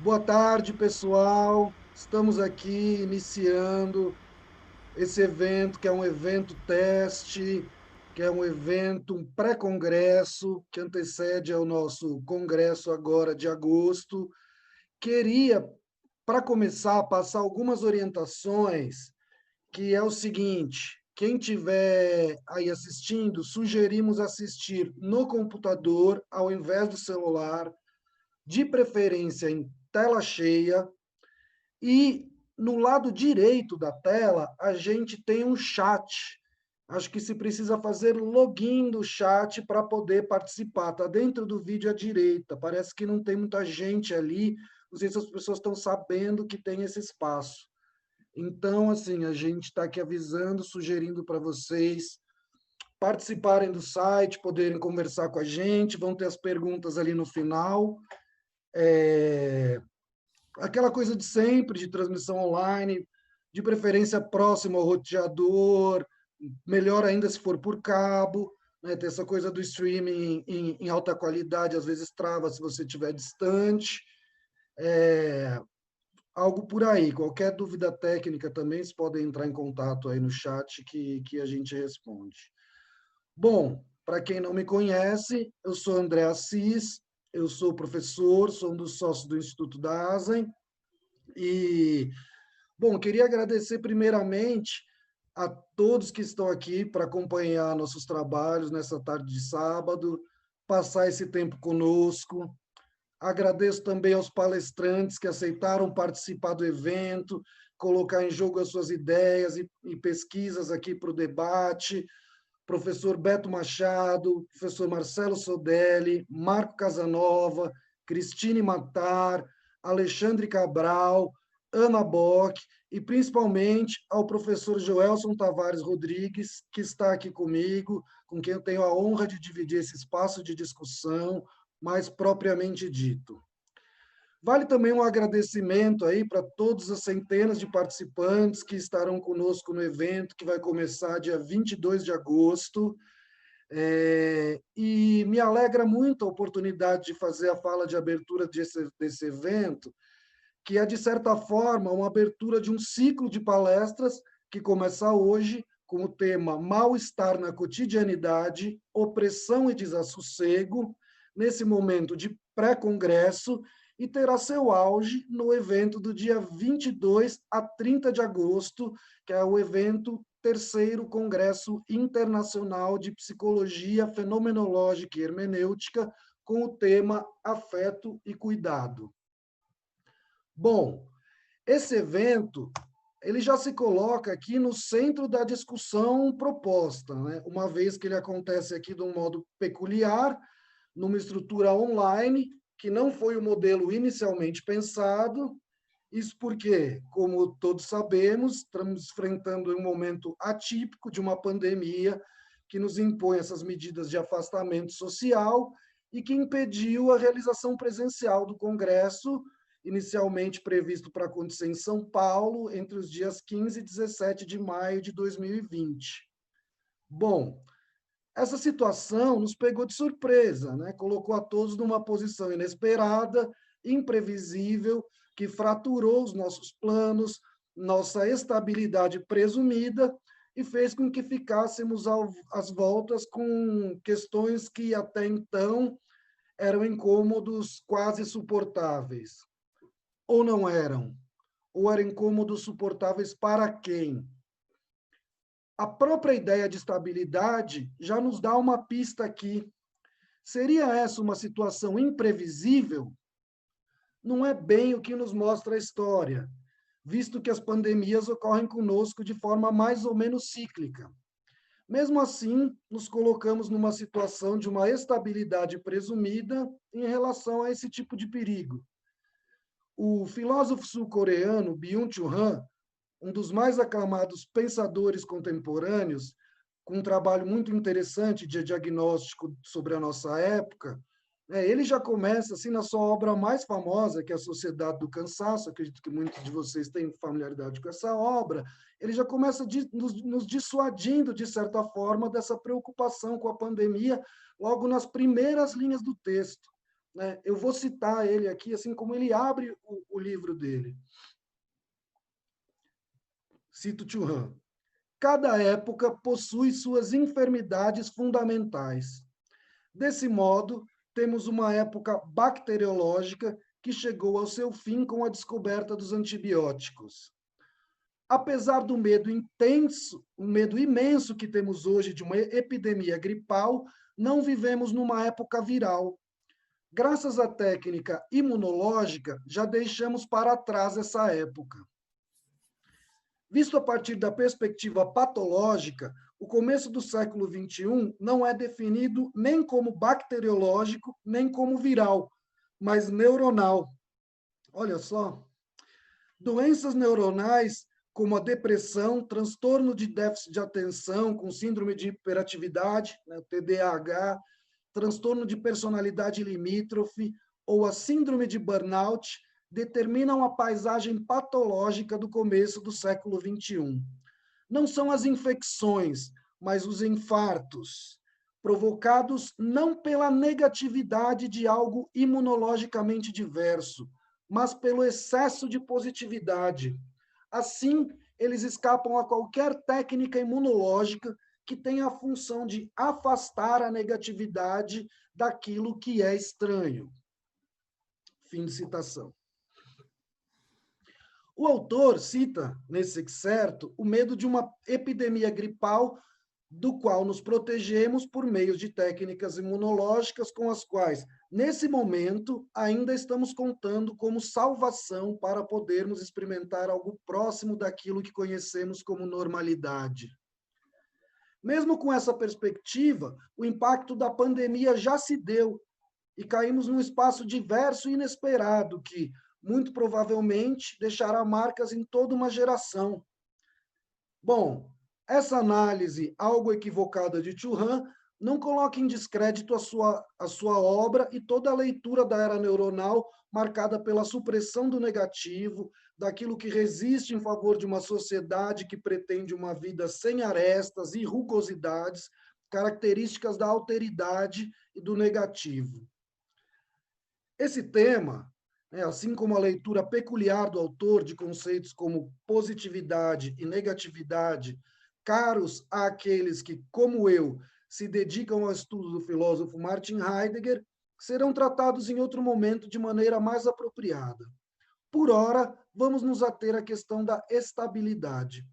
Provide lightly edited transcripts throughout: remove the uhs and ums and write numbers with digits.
Boa tarde, pessoal. Estamos aqui iniciando esse evento, que é um evento teste, que é um evento, um pré-congresso, que antecede ao nosso congresso agora de agosto. Queria, para começar, passar algumas orientações, que é o seguinte: quem estiver aí assistindo, sugerimos assistir no computador ao invés do celular, de preferência em tela cheia, e no lado direito da tela, a gente tem um chat. Acho que se precisa fazer login do chat para poder participar. Está dentro do vídeo à direita. Parece que não tem muita gente ali. Não sei se as pessoas estão sabendo que tem esse espaço. Então, assim, a gente está aqui avisando, sugerindo para vocês participarem do site, poderem conversar com a gente. Vão ter as perguntas ali no final. Aquela coisa de sempre, de transmissão online, de preferência próximo ao roteador, melhor ainda se for por cabo, né? Tem essa coisa do streaming em alta qualidade, às vezes trava se você estiver distante, algo por aí. Qualquer dúvida técnica também, vocês podem entrar em contato aí no chat que a gente responde. Bom, para quem não me conhece, eu sou André Assis, eu sou professor, sou um dos sócios do Instituto da ASEM, e bom, queria agradecer primeiramente a todos que estão aqui para acompanhar nossos trabalhos nessa tarde de sábado, passar esse tempo conosco. Agradeço também aos palestrantes que aceitaram participar do evento, colocar em jogo as suas ideias e pesquisas aqui para o debate. Professor Beto Machado, professor Marcelo Sodelli, Marco Casanova, Cristine Matar, Alexandre Cabral, Ana Bock e principalmente ao professor Joelson Tavares Rodrigues, que está aqui comigo, com quem eu tenho a honra de dividir esse espaço de discussão mais propriamente dito. Vale também um agradecimento aí para todas as centenas de participantes que estarão conosco no evento, que vai começar dia 22 de agosto. E me alegra muito a oportunidade de fazer a fala de abertura desse evento, que é, de certa forma, uma abertura de um ciclo de palestras que começa hoje com o tema Mal-estar na cotidianidade, opressão e desassossego, nesse momento de pré-congresso, e terá seu auge no evento do dia 22 a 30 de agosto, que é o evento Terceiro Congresso Internacional de Psicologia Fenomenológica e Hermenêutica, com o tema Afeto e Cuidado. Bom, esse evento ele já se coloca aqui no centro da discussão proposta, né? Uma vez que ele acontece aqui de um modo peculiar, numa estrutura online, que não foi o modelo inicialmente pensado. Isso porque, como todos sabemos, estamos enfrentando um momento atípico de uma pandemia que nos impõe essas medidas de afastamento social e que impediu a realização presencial do Congresso, inicialmente previsto para acontecer em São Paulo, entre os dias 15 e 17 de maio de 2020. Bom, essa situação nos pegou de surpresa, né? Colocou a todos numa posição inesperada, imprevisível, que fraturou os nossos planos, nossa estabilidade presumida e fez com que ficássemos às voltas com questões que até então eram incômodos quase suportáveis. Ou não eram? Ou eram incômodos suportáveis para quem? A própria ideia de estabilidade já nos dá uma pista aqui. Seria essa uma situação imprevisível? Não é bem o que nos mostra a história, visto que as pandemias ocorrem conosco de forma mais ou menos cíclica. Mesmo assim, nos colocamos numa situação de uma estabilidade presumida em relação a esse tipo de perigo. O filósofo sul-coreano Byung-Chul Han, um dos mais aclamados pensadores contemporâneos, com um trabalho muito interessante de diagnóstico sobre a nossa época, ele já começa assim na sua obra mais famosa, que é a Sociedade do Cansaço. Acredito que muitos de vocês têm familiaridade com essa obra. Ele já começa nos dissuadindo, de certa forma, dessa preocupação com a pandemia, logo nas primeiras linhas do texto. né? Eu vou citar ele aqui, assim como ele abre o livro dele. Cito Churran. Cada época possui suas enfermidades fundamentais. Desse modo, temos uma época bacteriológica que chegou ao seu fim com a descoberta dos antibióticos. Apesar do medo intenso, o medo imenso que temos hoje de uma epidemia gripal, não vivemos numa época viral. Graças à técnica imunológica, já deixamos para trás essa época. Visto a partir da perspectiva patológica, o começo do século XXI não é definido nem como bacteriológico, nem como viral, mas neuronal. Olha só, doenças neuronais como a depressão, transtorno de déficit de atenção com síndrome de hiperatividade, né, TDAH, transtorno de personalidade limítrofe ou a síndrome de burnout determinam a paisagem patológica do começo do século XXI. Não são as infecções, mas os infartos, provocados não pela negatividade de algo imunologicamente diverso, mas pelo excesso de positividade. Assim, eles escapam a qualquer técnica imunológica que tenha a função de afastar a negatividade daquilo que é estranho. Fim de citação. O autor cita, nesse excerto, o medo de uma epidemia gripal do qual nos protegemos por meio de técnicas imunológicas com as quais, nesse momento, ainda estamos contando como salvação para podermos experimentar algo próximo daquilo que conhecemos como normalidade. Mesmo com essa perspectiva, o impacto da pandemia já se deu e caímos num espaço diverso e inesperado que, muito provavelmente, deixará marcas em toda uma geração. Bom, essa análise algo equivocada de Churran não coloca em descrédito a sua obra e toda a leitura da era neuronal marcada pela supressão do negativo, daquilo que resiste em favor de uma sociedade que pretende uma vida sem arestas e rugosidades, características da alteridade e do negativo. Esse tema, assim como a leitura peculiar do autor de conceitos como positividade e negatividade, caros àqueles que, como eu, se dedicam ao estudo do filósofo Martin Heidegger, serão tratados em outro momento de maneira mais apropriada. Por ora, vamos nos ater à questão da estabilidade.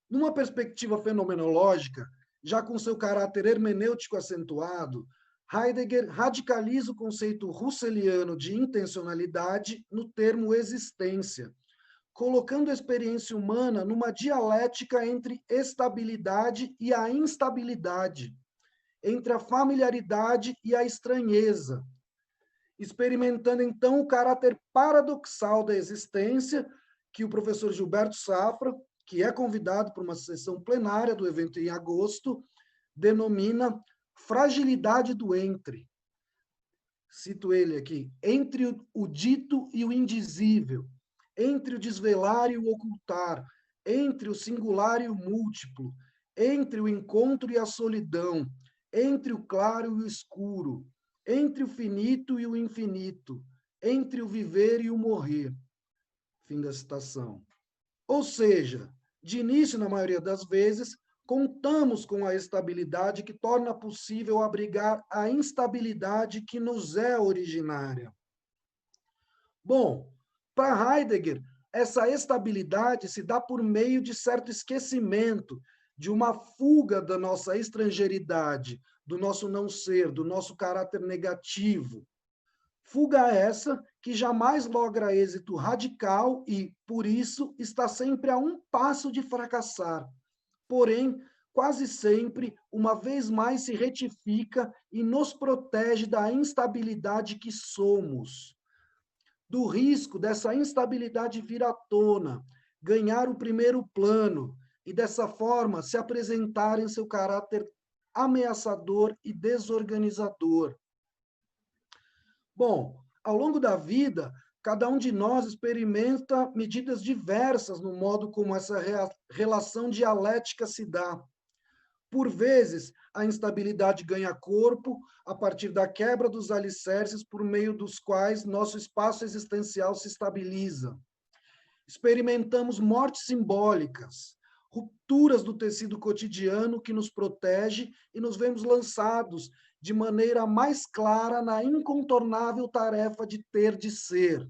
Numa perspectiva fenomenológica, já com seu caráter hermenêutico acentuado, Heidegger radicaliza o conceito russeliano de intencionalidade no termo existência, colocando a experiência humana numa dialética entre estabilidade e a instabilidade, entre a familiaridade e a estranheza, experimentando então o caráter paradoxal da existência que o professor Gilberto Safra, que é convidado para uma sessão plenária do evento em agosto, denomina fragilidade do entre. Cito ele aqui, entre o dito e o indizível, entre o desvelar e o ocultar, entre o singular e o múltiplo, entre o encontro e a solidão, entre o claro e o escuro, entre o finito e o infinito, entre o viver e o morrer. Fim da citação. Ou seja, de início, na maioria das vezes, contamos com a estabilidade que torna possível abrigar a instabilidade que nos é originária. Bom, para Heidegger, essa estabilidade se dá por meio de certo esquecimento, de uma fuga da nossa estrangeiridade, do nosso não ser, do nosso caráter negativo. Fuga essa que jamais logra êxito radical e, por isso, está sempre a um passo de fracassar. Porém, quase sempre, uma vez mais, se retifica e nos protege da instabilidade que somos, do risco dessa instabilidade vir à tona, ganhar o primeiro plano e, dessa forma, se apresentar em seu caráter ameaçador e desorganizador. Bom, ao longo da vida, cada um de nós experimenta medidas diversas no modo como essa relação dialética se dá. Por vezes, a instabilidade ganha corpo a partir da quebra dos alicerces por meio dos quais nosso espaço existencial se estabiliza. Experimentamos mortes simbólicas, rupturas do tecido cotidiano que nos protege e nos vemos lançados de maneira mais clara na incontornável tarefa de ter de ser.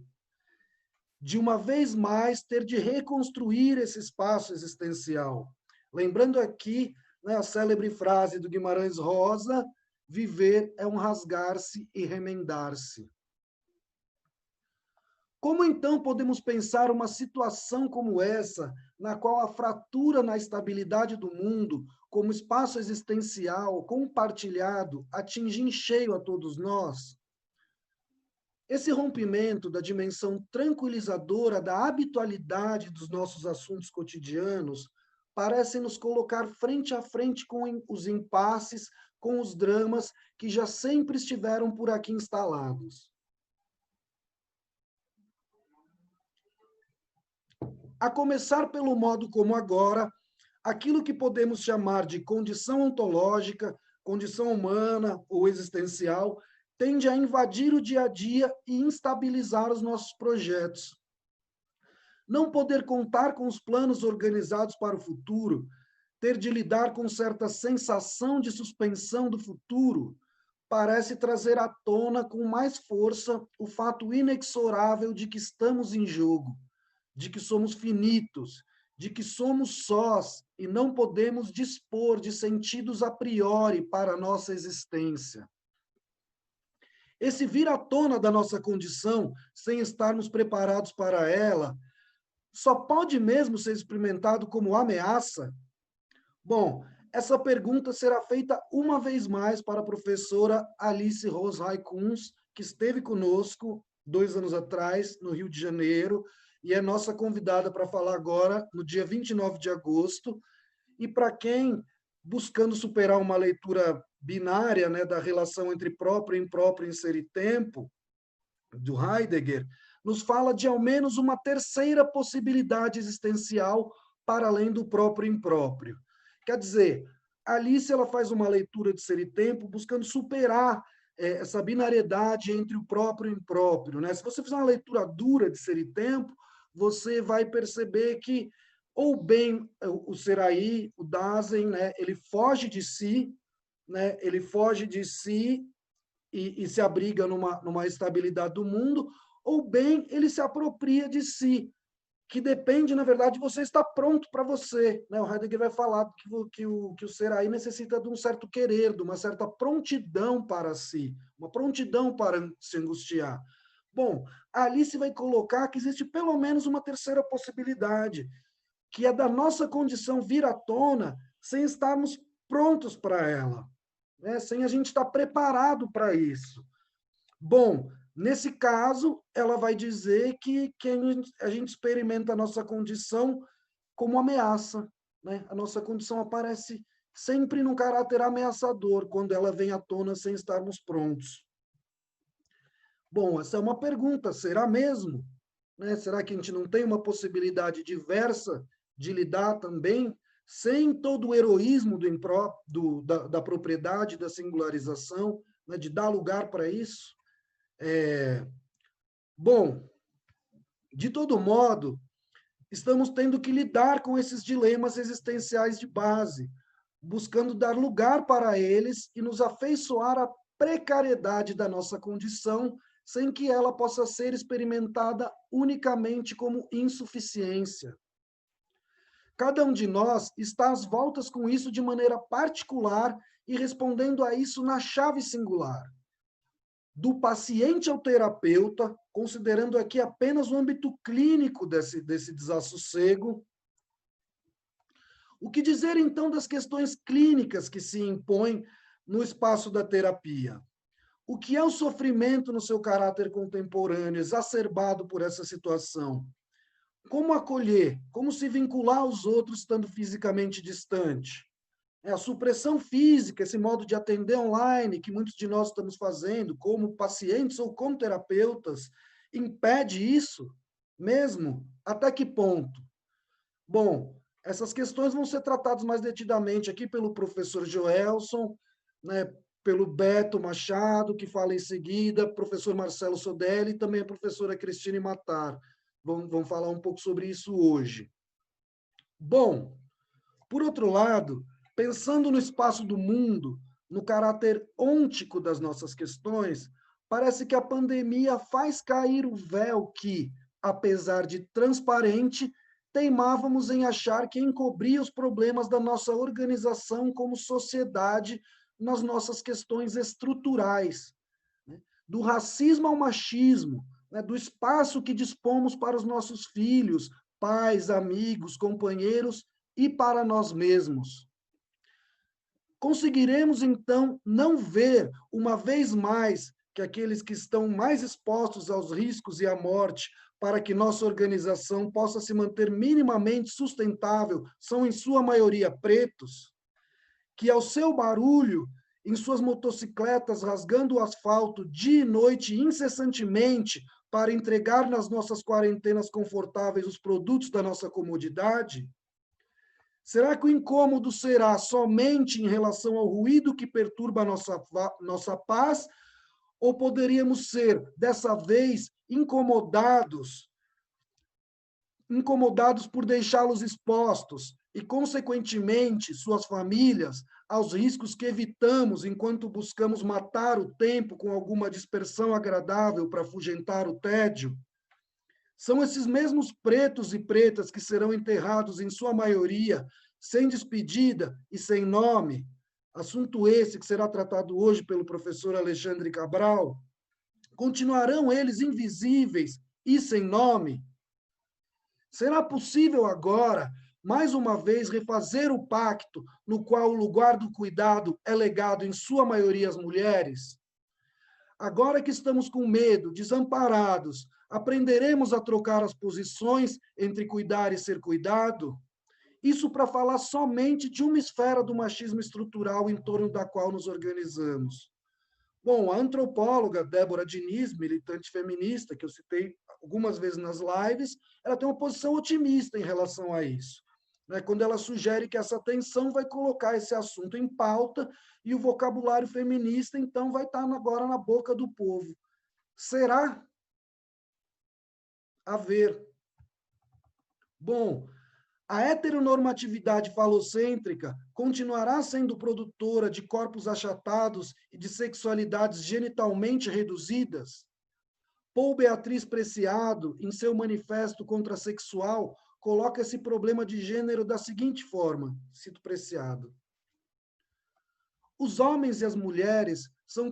De uma vez mais, ter de reconstruir esse espaço existencial. Lembrando aqui, né, a célebre frase do Guimarães Rosa: viver é um rasgar-se e remendar-se. Como então podemos pensar uma situação como essa, na qual a fratura na estabilidade do mundo, como espaço existencial compartilhado, atinge em cheio a todos nós? Esse rompimento da dimensão tranquilizadora da habitualidade dos nossos assuntos cotidianos parece nos colocar frente a frente com os impasses, com os dramas que já sempre estiveram por aqui instalados. A começar pelo modo como agora, aquilo que podemos chamar de condição ontológica, condição humana ou existencial, tende a invadir o dia a dia e instabilizar os nossos projetos. Não poder contar com os planos organizados para o futuro, ter de lidar com certa sensação de suspensão do futuro, parece trazer à tona com mais força o fato inexorável de que estamos em jogo, de que somos finitos, de que somos sós e não podemos dispor de sentidos a priori para a nossa existência. Esse vir à tona da nossa condição, sem estarmos preparados para ela, só pode mesmo ser experimentado como ameaça? Bom, essa pergunta será feita uma vez mais para a professora Alice Rose Raicuns, que esteve conosco 2 anos atrás, no Rio de Janeiro, e é nossa convidada para falar agora, no dia 29 de agosto. E para quem, buscando superar uma leitura binária, né, da relação entre próprio, impróprio, ser e tempo, do Heidegger, nos fala de ao menos uma terceira possibilidade existencial para além do próprio e impróprio. Quer dizer, Alice ela faz uma leitura de ser e tempo buscando superar essa binariedade entre o próprio e o impróprio, né? Se você fizer uma leitura dura de ser e tempo, você vai perceber que ou bem o Seraí, o Dasein, né, ele foge de si, né, ele foge de si e se abriga numa estabilidade do mundo, ou bem ele se apropria de si, que depende, na verdade, de você estar pronto para você. Né? O Heidegger vai falar que o ser aí necessita de um certo querer, de uma certa prontidão para si, uma prontidão para se angustiar. Bom, a Alice vai colocar que existe pelo menos uma terceira possibilidade, que é da nossa condição vir à tona sem estarmos prontos para ela, né? Sem a gente estar preparado para isso. Bom, nesse caso, ela vai dizer que a gente experimenta a nossa condição como ameaça, né? A nossa condição aparece sempre num caráter ameaçador, quando ela vem à tona sem estarmos prontos. Bom, essa é uma pergunta, será mesmo? Né? Será que a gente não tem uma possibilidade diversa de lidar também sem todo o heroísmo da propriedade, da singularização, né? De dar lugar para isso? Bom, de todo modo, estamos tendo que lidar com esses dilemas existenciais de base, buscando dar lugar para eles e nos afeiçoar à precariedade da nossa condição, sem que ela possa ser experimentada unicamente como insuficiência. Cada um de nós está às voltas com isso de maneira particular e respondendo a isso na chave singular. Do paciente ao terapeuta, considerando aqui apenas o âmbito clínico desse desassossego. O que dizer, então, das questões clínicas que se impõem no espaço da terapia? O que é o sofrimento no seu caráter contemporâneo, exacerbado por essa situação? Como acolher? Como se vincular aos outros estando fisicamente distante? A supressão física, esse modo de atender online que muitos de nós estamos fazendo, como pacientes ou como terapeutas, impede isso mesmo? Até que ponto? Bom, Essas questões vão ser tratadas mais detidamente aqui pelo professor Joelson, né, pelo Beto Machado, que fala em seguida, professor Marcelo Sodelli e também a professora Cristine Matar. Vão falar um pouco sobre isso hoje. Bom, por outro lado, pensando no espaço do mundo, no caráter ôntico das nossas questões, parece que a pandemia faz cair o véu que, apesar de transparente, teimávamos em achar que encobria os problemas da nossa organização como sociedade nas nossas questões estruturais, né? Do racismo ao machismo, né? Do espaço que dispomos para os nossos filhos, pais, amigos, companheiros e para nós mesmos. Conseguiremos, então, não ver, uma vez mais, que aqueles que estão mais expostos aos riscos e à morte, para que nossa organização possa se manter minimamente sustentável, são, em sua maioria, pretos? Que, ao seu barulho, em suas motocicletas rasgando o asfalto dia e noite, incessantemente, para entregar nas nossas quarentenas confortáveis os produtos da nossa comodidade? Será que o incômodo será somente em relação ao ruído que perturba a nossa paz? Ou poderíamos ser, dessa vez, incomodados por deixá-los expostos e, consequentemente, suas famílias, aos riscos que evitamos enquanto buscamos matar o tempo com alguma dispersão agradável para afugentar o tédio? São esses mesmos pretos e pretas que serão enterrados, em sua maioria, sem despedida e sem nome. Assunto esse que será tratado hoje pelo professor Alexandre Cabral. Continuarão eles invisíveis e sem nome? Será possível agora, mais uma vez, refazer o pacto no qual o lugar do cuidado é legado, em sua maioria, às mulheres? Agora que estamos com medo, desamparados, aprenderemos a trocar as posições entre cuidar e ser cuidado? Isso para falar somente de uma esfera do machismo estrutural em torno da qual nos organizamos. Bom, a antropóloga Débora Diniz, militante feminista, que eu citei algumas vezes nas lives, ela tem uma posição otimista em relação a isso, né? Quando ela sugere que essa tensão vai colocar esse assunto em pauta e o vocabulário feminista, então, vai estar agora na boca do povo. Será? A ver. Bom, a heteronormatividade falocêntrica continuará sendo produtora de corpos achatados e de sexualidades genitalmente reduzidas? Paul Beatriz Preciado, em seu manifesto contrasexual, coloca esse problema de gênero da seguinte forma, cito Preciado: os homens e as mulheres são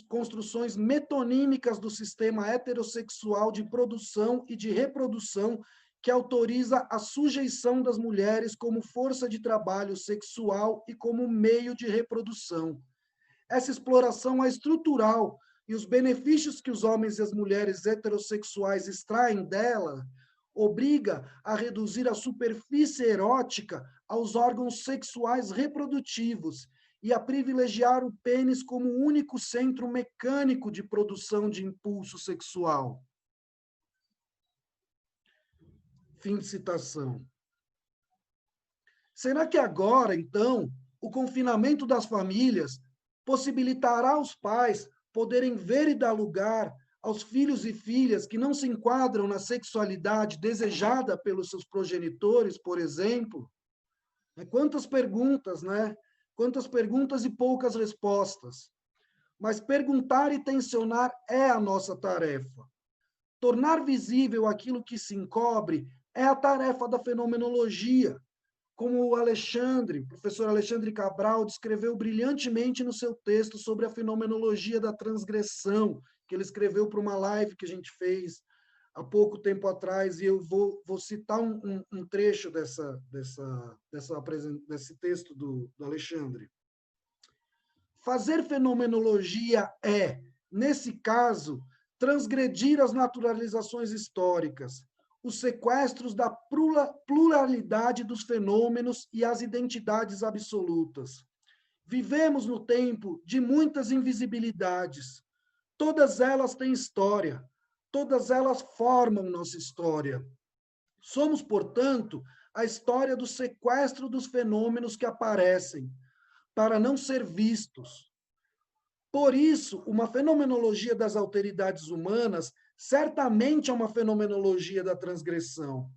construções metonímicas do sistema heterossexual de produção e de reprodução que autoriza a sujeição das mulheres como força de trabalho sexual e como meio de reprodução. Essa exploração é estrutural e os benefícios que os homens e as mulheres heterossexuais extraem dela obriga a reduzir a superfície erótica aos órgãos sexuais reprodutivos e a privilegiar o pênis como único centro mecânico de produção de impulso sexual. Fim de citação. Será que agora, então, o confinamento das famílias possibilitará aos pais poderem ver e dar lugar aos filhos e filhas que não se enquadram na sexualidade desejada pelos seus progenitores, por exemplo? Quantas perguntas, né? Quantas perguntas e poucas respostas. Mas perguntar e tensionar é a nossa tarefa. Tornar visível aquilo que se encobre é a tarefa da fenomenologia, como o professor Alexandre Cabral, descreveu brilhantemente no seu texto sobre a fenomenologia da transgressão, que ele escreveu para uma live que a gente fez há pouco tempo atrás, e eu vou citar um trecho desse texto do Alexandre. Fazer fenomenologia é, nesse caso, transgredir as naturalizações históricas, os sequestros da pluralidade dos fenômenos e as identidades absolutas. Vivemos no tempo de muitas invisibilidades. Todas elas têm história, todas elas formam nossa história. Somos, portanto, a história do sequestro dos fenômenos que aparecem, para não ser vistos. Por isso, uma fenomenologia das alteridades humanas certamente é uma fenomenologia da transgressão.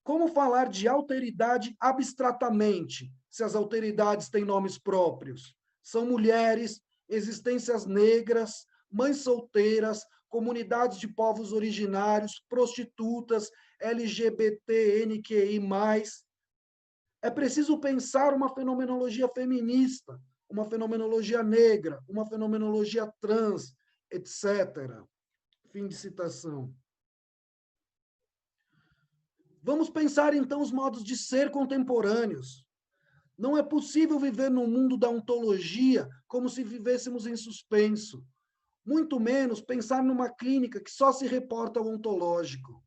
Como falar de alteridade abstratamente, se as alteridades têm nomes próprios? São mulheres, existências negras, mães solteiras, comunidades de povos originários, prostitutas, LGBTNQI+. É preciso pensar uma fenomenologia feminista, uma fenomenologia negra, uma fenomenologia trans, etc. Fim de citação. Vamos pensar, então, os modos de ser contemporâneos. Não é possível viver no mundo da ontologia como se vivêssemos em suspenso. Muito menos pensar numa clínica que só se reporta ao ontológico.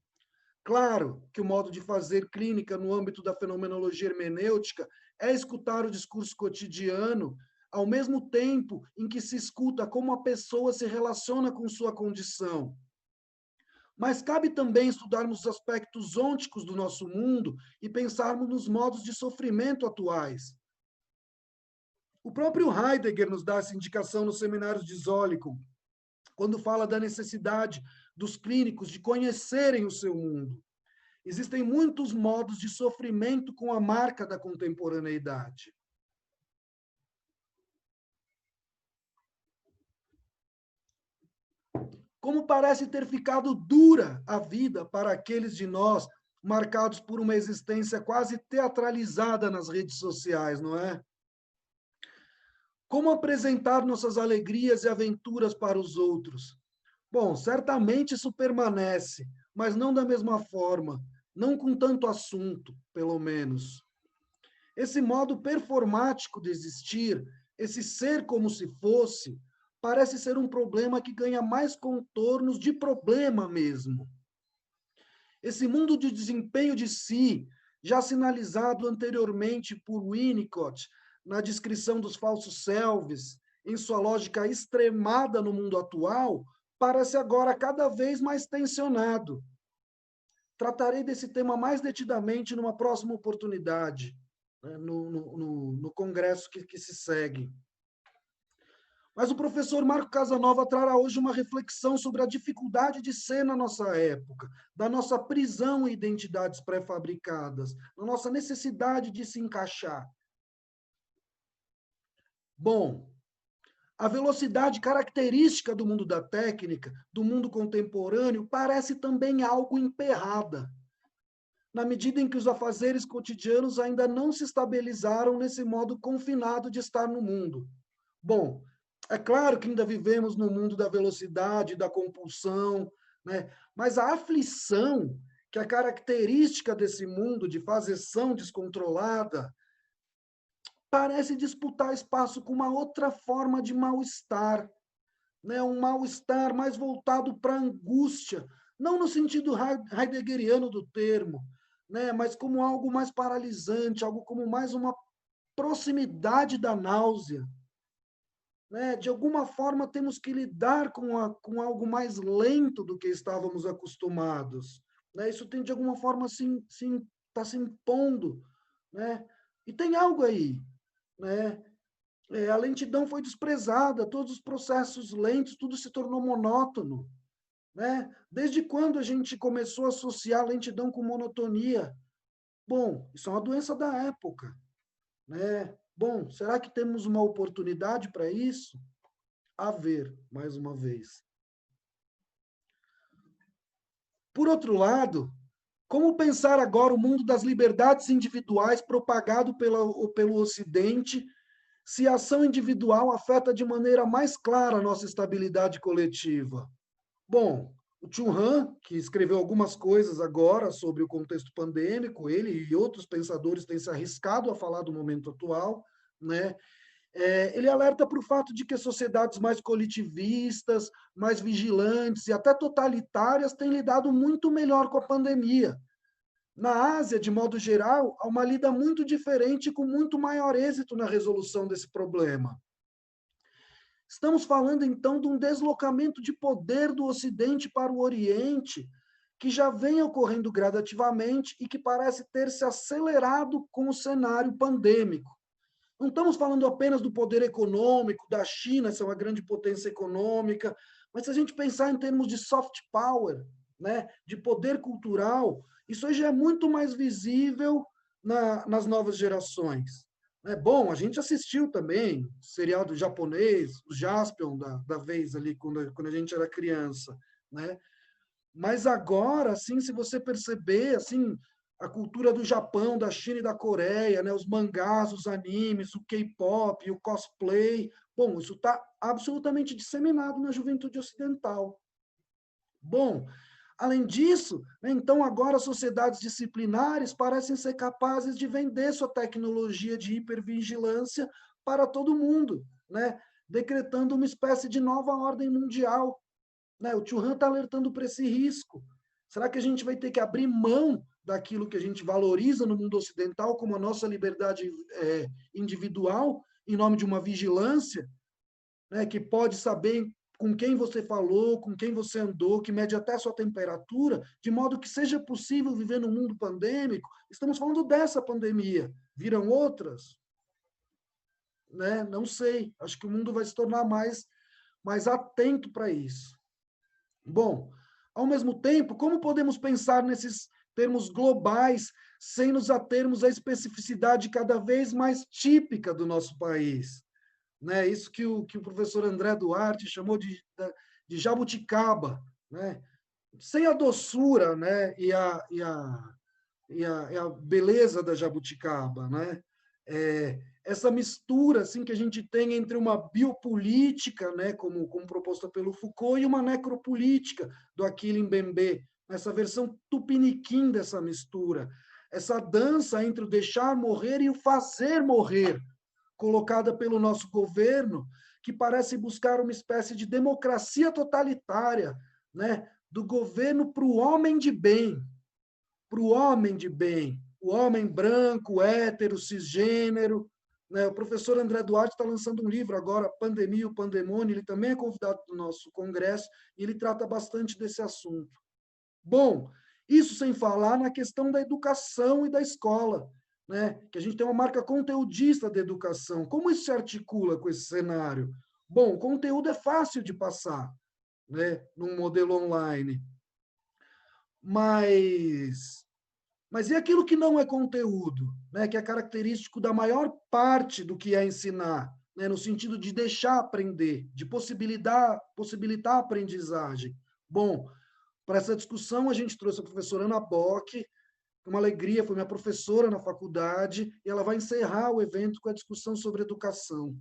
Claro que o modo de fazer clínica no âmbito da fenomenologia hermenêutica é escutar o discurso cotidiano, ao mesmo tempo em que se escuta como a pessoa se relaciona com sua condição. Mas cabe também estudarmos os aspectos ônticos do nosso mundo e pensarmos nos modos de sofrimento atuais. O próprio Heidegger nos dá essa indicação nos seminários de Zolikon, quando fala da necessidade dos clínicos de conhecerem o seu mundo. Existem muitos modos de sofrimento com a marca da contemporaneidade. Como parece ter ficado dura a vida para aqueles de nós marcados por uma existência quase teatralizada nas redes sociais, não é? Como apresentar nossas alegrias e aventuras para os outros? Bom, certamente isso permanece, mas não da mesma forma, não com tanto assunto, pelo menos. Esse modo performático de existir, esse ser como se fosse, parece ser um problema que ganha mais contornos de problema mesmo. Esse mundo de desempenho de si, já sinalizado anteriormente por Winnicott, na descrição dos falsos selves, em sua lógica extremada no mundo atual, parece agora cada vez mais tensionado. Tratarei desse tema mais detidamente numa próxima oportunidade, né, no congresso que se segue. Mas o professor Marco Casanova trará hoje uma reflexão sobre a dificuldade de ser na nossa época, da nossa prisão em identidades pré-fabricadas, da nossa necessidade de se encaixar. Bom, a velocidade característica do mundo da técnica, do mundo contemporâneo, parece também algo emperrada, na medida em que os afazeres cotidianos ainda não se estabilizaram nesse modo confinado de estar no mundo. Bom, é claro que ainda vivemos no mundo da velocidade, da compulsão, né? Mas a aflição, que é característica desse mundo de fazeção descontrolada, parece disputar espaço com uma outra forma de mal-estar, né? Um mal-estar mais voltado para a angústia, não no sentido heideggeriano do termo, né? Mas como algo mais paralisante, algo como mais uma proximidade da náusea. Né? De alguma forma, temos que lidar com algo mais lento do que estávamos acostumados. Né? Isso tem, de alguma forma, tá se impondo. Né? E tem algo aí. Né? A lentidão foi desprezada, todos os processos lentos, tudo se tornou monótono. Né? Desde quando a gente começou a associar lentidão com monotonia? Bom, isso é uma doença da época. Né? Bom, será que temos uma oportunidade para isso? A ver, mais uma vez. Por outro lado, como pensar agora o mundo das liberdades individuais propagado pelo Ocidente, se a ação individual afeta de maneira mais clara a nossa estabilidade coletiva? Bom, o Chun Han, que escreveu algumas coisas agora sobre o contexto pandêmico, ele e outros pensadores têm se arriscado a falar do momento atual, né? Ele alerta para o fato de que sociedades mais coletivistas, mais vigilantes e até totalitárias têm lidado muito melhor com a pandemia. Na Ásia, de modo geral, há uma lida muito diferente e com muito maior êxito na resolução desse problema. Estamos falando, então, de um deslocamento de poder do Ocidente para o Oriente, que já vem ocorrendo gradativamente e que parece ter se acelerado com o cenário pandêmico. Não estamos falando apenas do poder econômico, da China, essa é uma grande potência econômica, mas se a gente pensar em termos de soft power, né, de poder cultural, isso hoje é muito mais visível nas novas gerações. É bom, a gente assistiu também seriado japonês, o Jaspion da vez ali, quando a gente era criança, né? Mas agora, assim, se você perceber, assim, a cultura do Japão, da China e da Coreia, né, os mangás, os animes, o K-pop, o cosplay, bom, isso está absolutamente disseminado na juventude ocidental. Bom, além disso, né, então agora sociedades disciplinares parecem ser capazes de vender sua tecnologia de hipervigilância para todo mundo, né, decretando uma espécie de nova ordem mundial, né? O Tio Han está alertando para esse risco. Será que a gente vai ter que abrir mão daquilo que a gente valoriza no mundo ocidental, como a nossa liberdade individual, em nome de uma vigilância, né, que pode saber com quem você falou, com quem você andou, que mede até a sua temperatura, de modo que seja possível viver num mundo pandêmico? Estamos falando dessa pandemia. Viram outras? Né? Não sei. Acho que o mundo vai se tornar mais atento para isso. Bom, ao mesmo tempo, como podemos pensar nesses termos globais sem nos atermos à especificidade cada vez mais típica do nosso país? Né? Isso que o professor André Duarte chamou de jabuticaba, né? Sem a doçura, né? E a beleza da jabuticaba, né? Essa mistura assim que a gente tem entre uma biopolítica, né, como proposta pelo Foucault, e uma necropolítica do Achille Mbembe, essa versão tupiniquim dessa mistura, essa dança entre o deixar morrer e o fazer morrer, colocada pelo nosso governo, que parece buscar uma espécie de democracia totalitária, né, do governo para o homem de bem, para o homem de bem, o homem branco, hétero, cisgênero. Né? O professor André Duarte está lançando um livro agora, Pandemia e o Pandemônio, ele também é convidado do nosso congresso e ele trata bastante desse assunto. Bom, isso sem falar na questão da educação e da escola, né? Que a gente tem uma marca conteudista da educação. Como isso se articula com esse cenário? Bom, o conteúdo é fácil de passar, né, num modelo online, mas e aquilo que não é conteúdo, né, que é característico da maior parte do que é ensinar, né, no sentido de deixar aprender, de possibilitar a aprendizagem? Bom, para essa discussão a gente trouxe a professora Ana Bock, uma alegria, foi minha professora na faculdade, e ela vai encerrar o evento com a discussão sobre educação.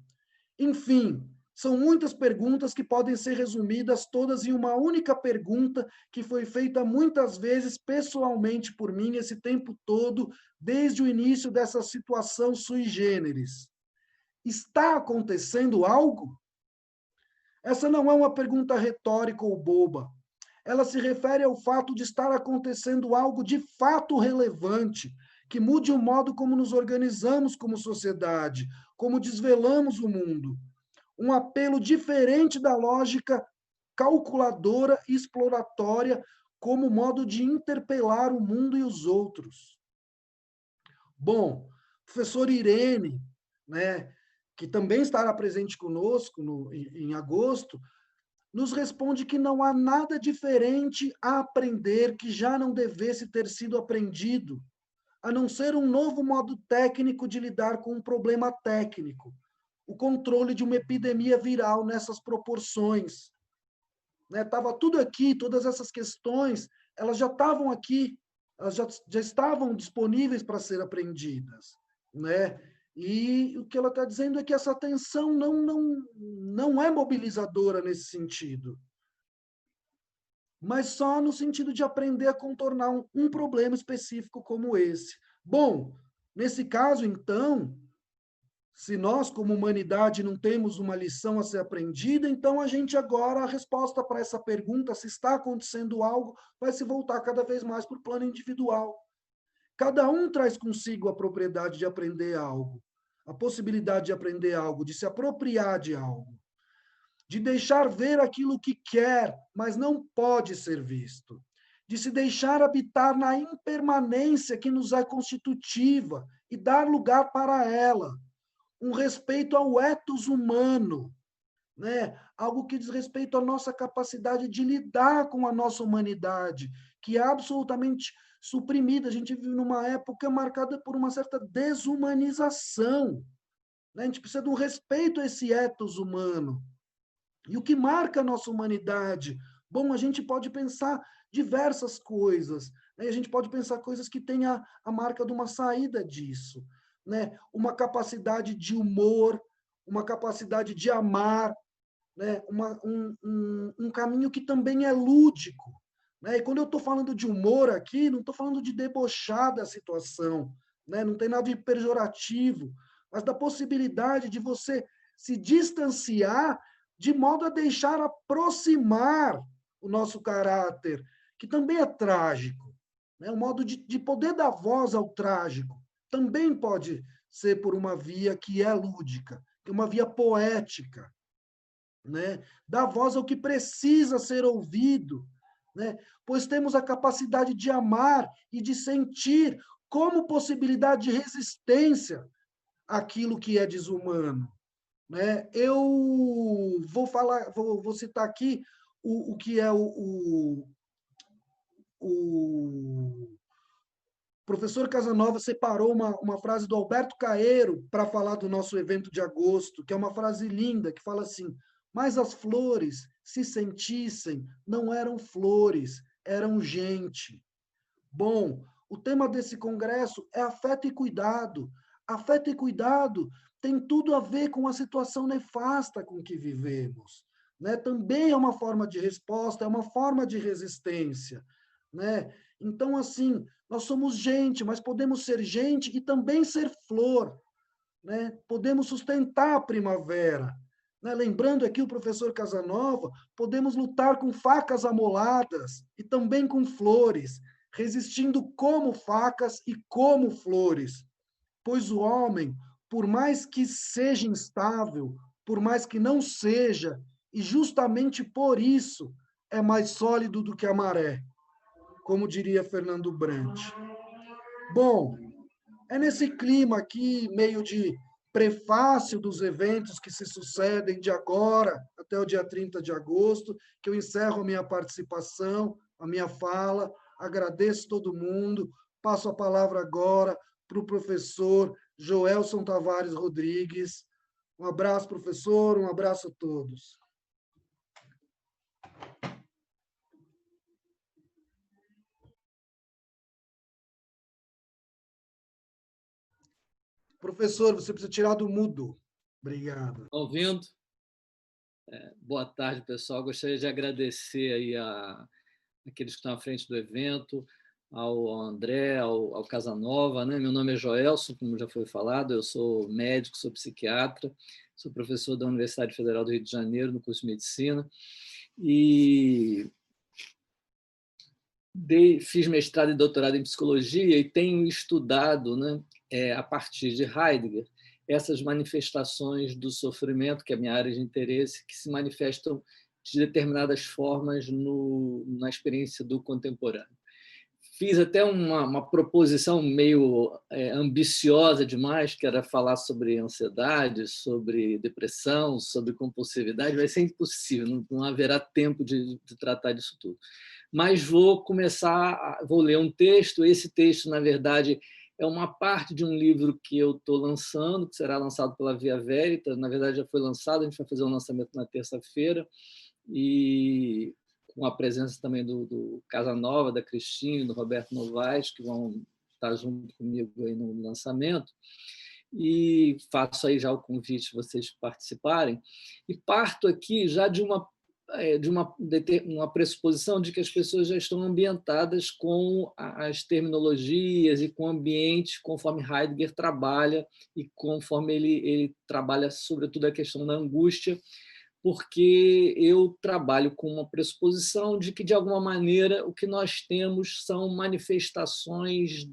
Enfim, são muitas perguntas que podem ser resumidas todas em uma única pergunta que foi feita muitas vezes pessoalmente por mim esse tempo todo, desde o início dessa situação sui generis. Está acontecendo algo? Essa não é uma pergunta retórica ou boba. Ela se refere ao fato de estar acontecendo algo de fato relevante, que mude o modo como nos organizamos como sociedade, como desvelamos o mundo. Um apelo diferente da lógica calculadora e exploratória como modo de interpelar o mundo e os outros. Bom, professor Irene, né, que também estará presente conosco em agosto, nos responde que não há nada diferente a aprender que já não devesse ter sido aprendido, a não ser um novo modo técnico de lidar com um problema técnico, o controle de uma epidemia viral nessas proporções. Estava tudo aqui, todas essas questões, elas já estavam aqui, elas já estavam disponíveis para ser aprendidas. Né? E o que ela está dizendo é que essa tensão não é mobilizadora nesse sentido, mas só no sentido de aprender a contornar um problema específico como esse. Bom, nesse caso, então, se nós, como humanidade, não temos uma lição a ser aprendida, então a gente agora, a resposta para essa pergunta, se está acontecendo algo, vai se voltar cada vez mais para o plano individual. Cada um traz consigo a propriedade de aprender algo, a possibilidade de aprender algo, de se apropriar de algo, de deixar ver aquilo que quer, mas não pode ser visto, de se deixar habitar na impermanência que nos é constitutiva e dar lugar para ela, um respeito ao ethos humano, né? Algo que diz respeito à nossa capacidade de lidar com a nossa humanidade, que é absolutamente suprimida. A gente vive numa época marcada por uma certa desumanização, né? A gente precisa de um respeito a esse ethos humano. E o que marca a nossa humanidade? Bom, a gente pode pensar diversas coisas, né? A gente pode pensar coisas que têm a marca de uma saída disso, né? Uma capacidade de humor, uma capacidade de amar, né? Um caminho que também é lúdico, né? E quando eu estou falando de humor aqui, não estou falando de debochar da situação, né? Não tem nada de pejorativo, mas da possibilidade de você se distanciar de modo a deixar aproximar o nosso caráter, que também é trágico, né? O modo de poder dar voz ao trágico também pode ser por uma via que é lúdica, que é uma via poética, né? Dar voz ao que precisa ser ouvido, né? Pois temos a capacidade de amar e de sentir como possibilidade de resistência àquilo que é desumano, né? Eu vou citar aqui o que é o professor Casanova separou uma frase do Alberto Caeiro para falar do nosso evento de agosto, que é uma frase linda, que fala assim: mas as flores, se sentissem, não eram flores, eram gente. Bom, o tema desse congresso é afeto e cuidado. Afeto e cuidado tem tudo a ver com a situação nefasta com que vivemos, né? Também é uma forma de resposta, é uma forma de resistência, né? Então, assim, nós somos gente, mas podemos ser gente e também ser flor, né? Podemos sustentar a primavera, né? Lembrando aqui o professor Casanova, podemos lutar com facas amoladas e também com flores, resistindo como facas e como flores, pois o homem, por mais que seja instável, por mais que não seja, e justamente por isso é mais sólido do que a maré, como diria Fernando Brant. Bom, é nesse clima aqui, meio de prefácio dos eventos que se sucedem de agora até o dia 30 de agosto, que eu encerro a minha participação, a minha fala. Agradeço todo mundo. Passo a palavra agora para o professor Joelson Tavares Rodrigues. Um abraço, professor, um abraço a todos. Professor, você precisa tirar do mudo. Obrigado. Ouvindo? Boa tarde, pessoal. Gostaria de agradecer aí aqueles que estão à frente do evento, ao André, ao Casanova, né? Meu nome é Joelson, como já foi falado, eu sou médico, sou psiquiatra, sou professor da Universidade Federal do Rio de Janeiro, no curso de Medicina, e fiz mestrado e doutorado em psicologia e tenho estudado, né, a partir de Heidegger, essas manifestações do sofrimento, que é a minha área de interesse, que se manifestam de determinadas formas na experiência do contemporâneo. Fiz até uma proposição meio ambiciosa demais, que era falar sobre ansiedade, sobre depressão, sobre compulsividade. Vai ser impossível, não haverá tempo de tratar disso tudo. Mas vou ler um texto. Esse texto, na verdade, é uma parte de um livro que eu estou lançando, que será lançado pela Via Veritas. Na verdade, já foi lançado, a gente vai fazer um lançamento na terça-feira, e com a presença também do Casanova, da Cristina, do Roberto Novaes, que vão estar junto comigo aí no lançamento. E faço aí já o convite para vocês participarem. E parto aqui já de uma pressuposição de que as pessoas já estão ambientadas com as terminologias e com o ambiente conforme Heidegger trabalha e conforme ele trabalha, sobretudo, a questão da angústia, porque eu trabalho com uma pressuposição de que, de alguma maneira, o que nós temos são manifestações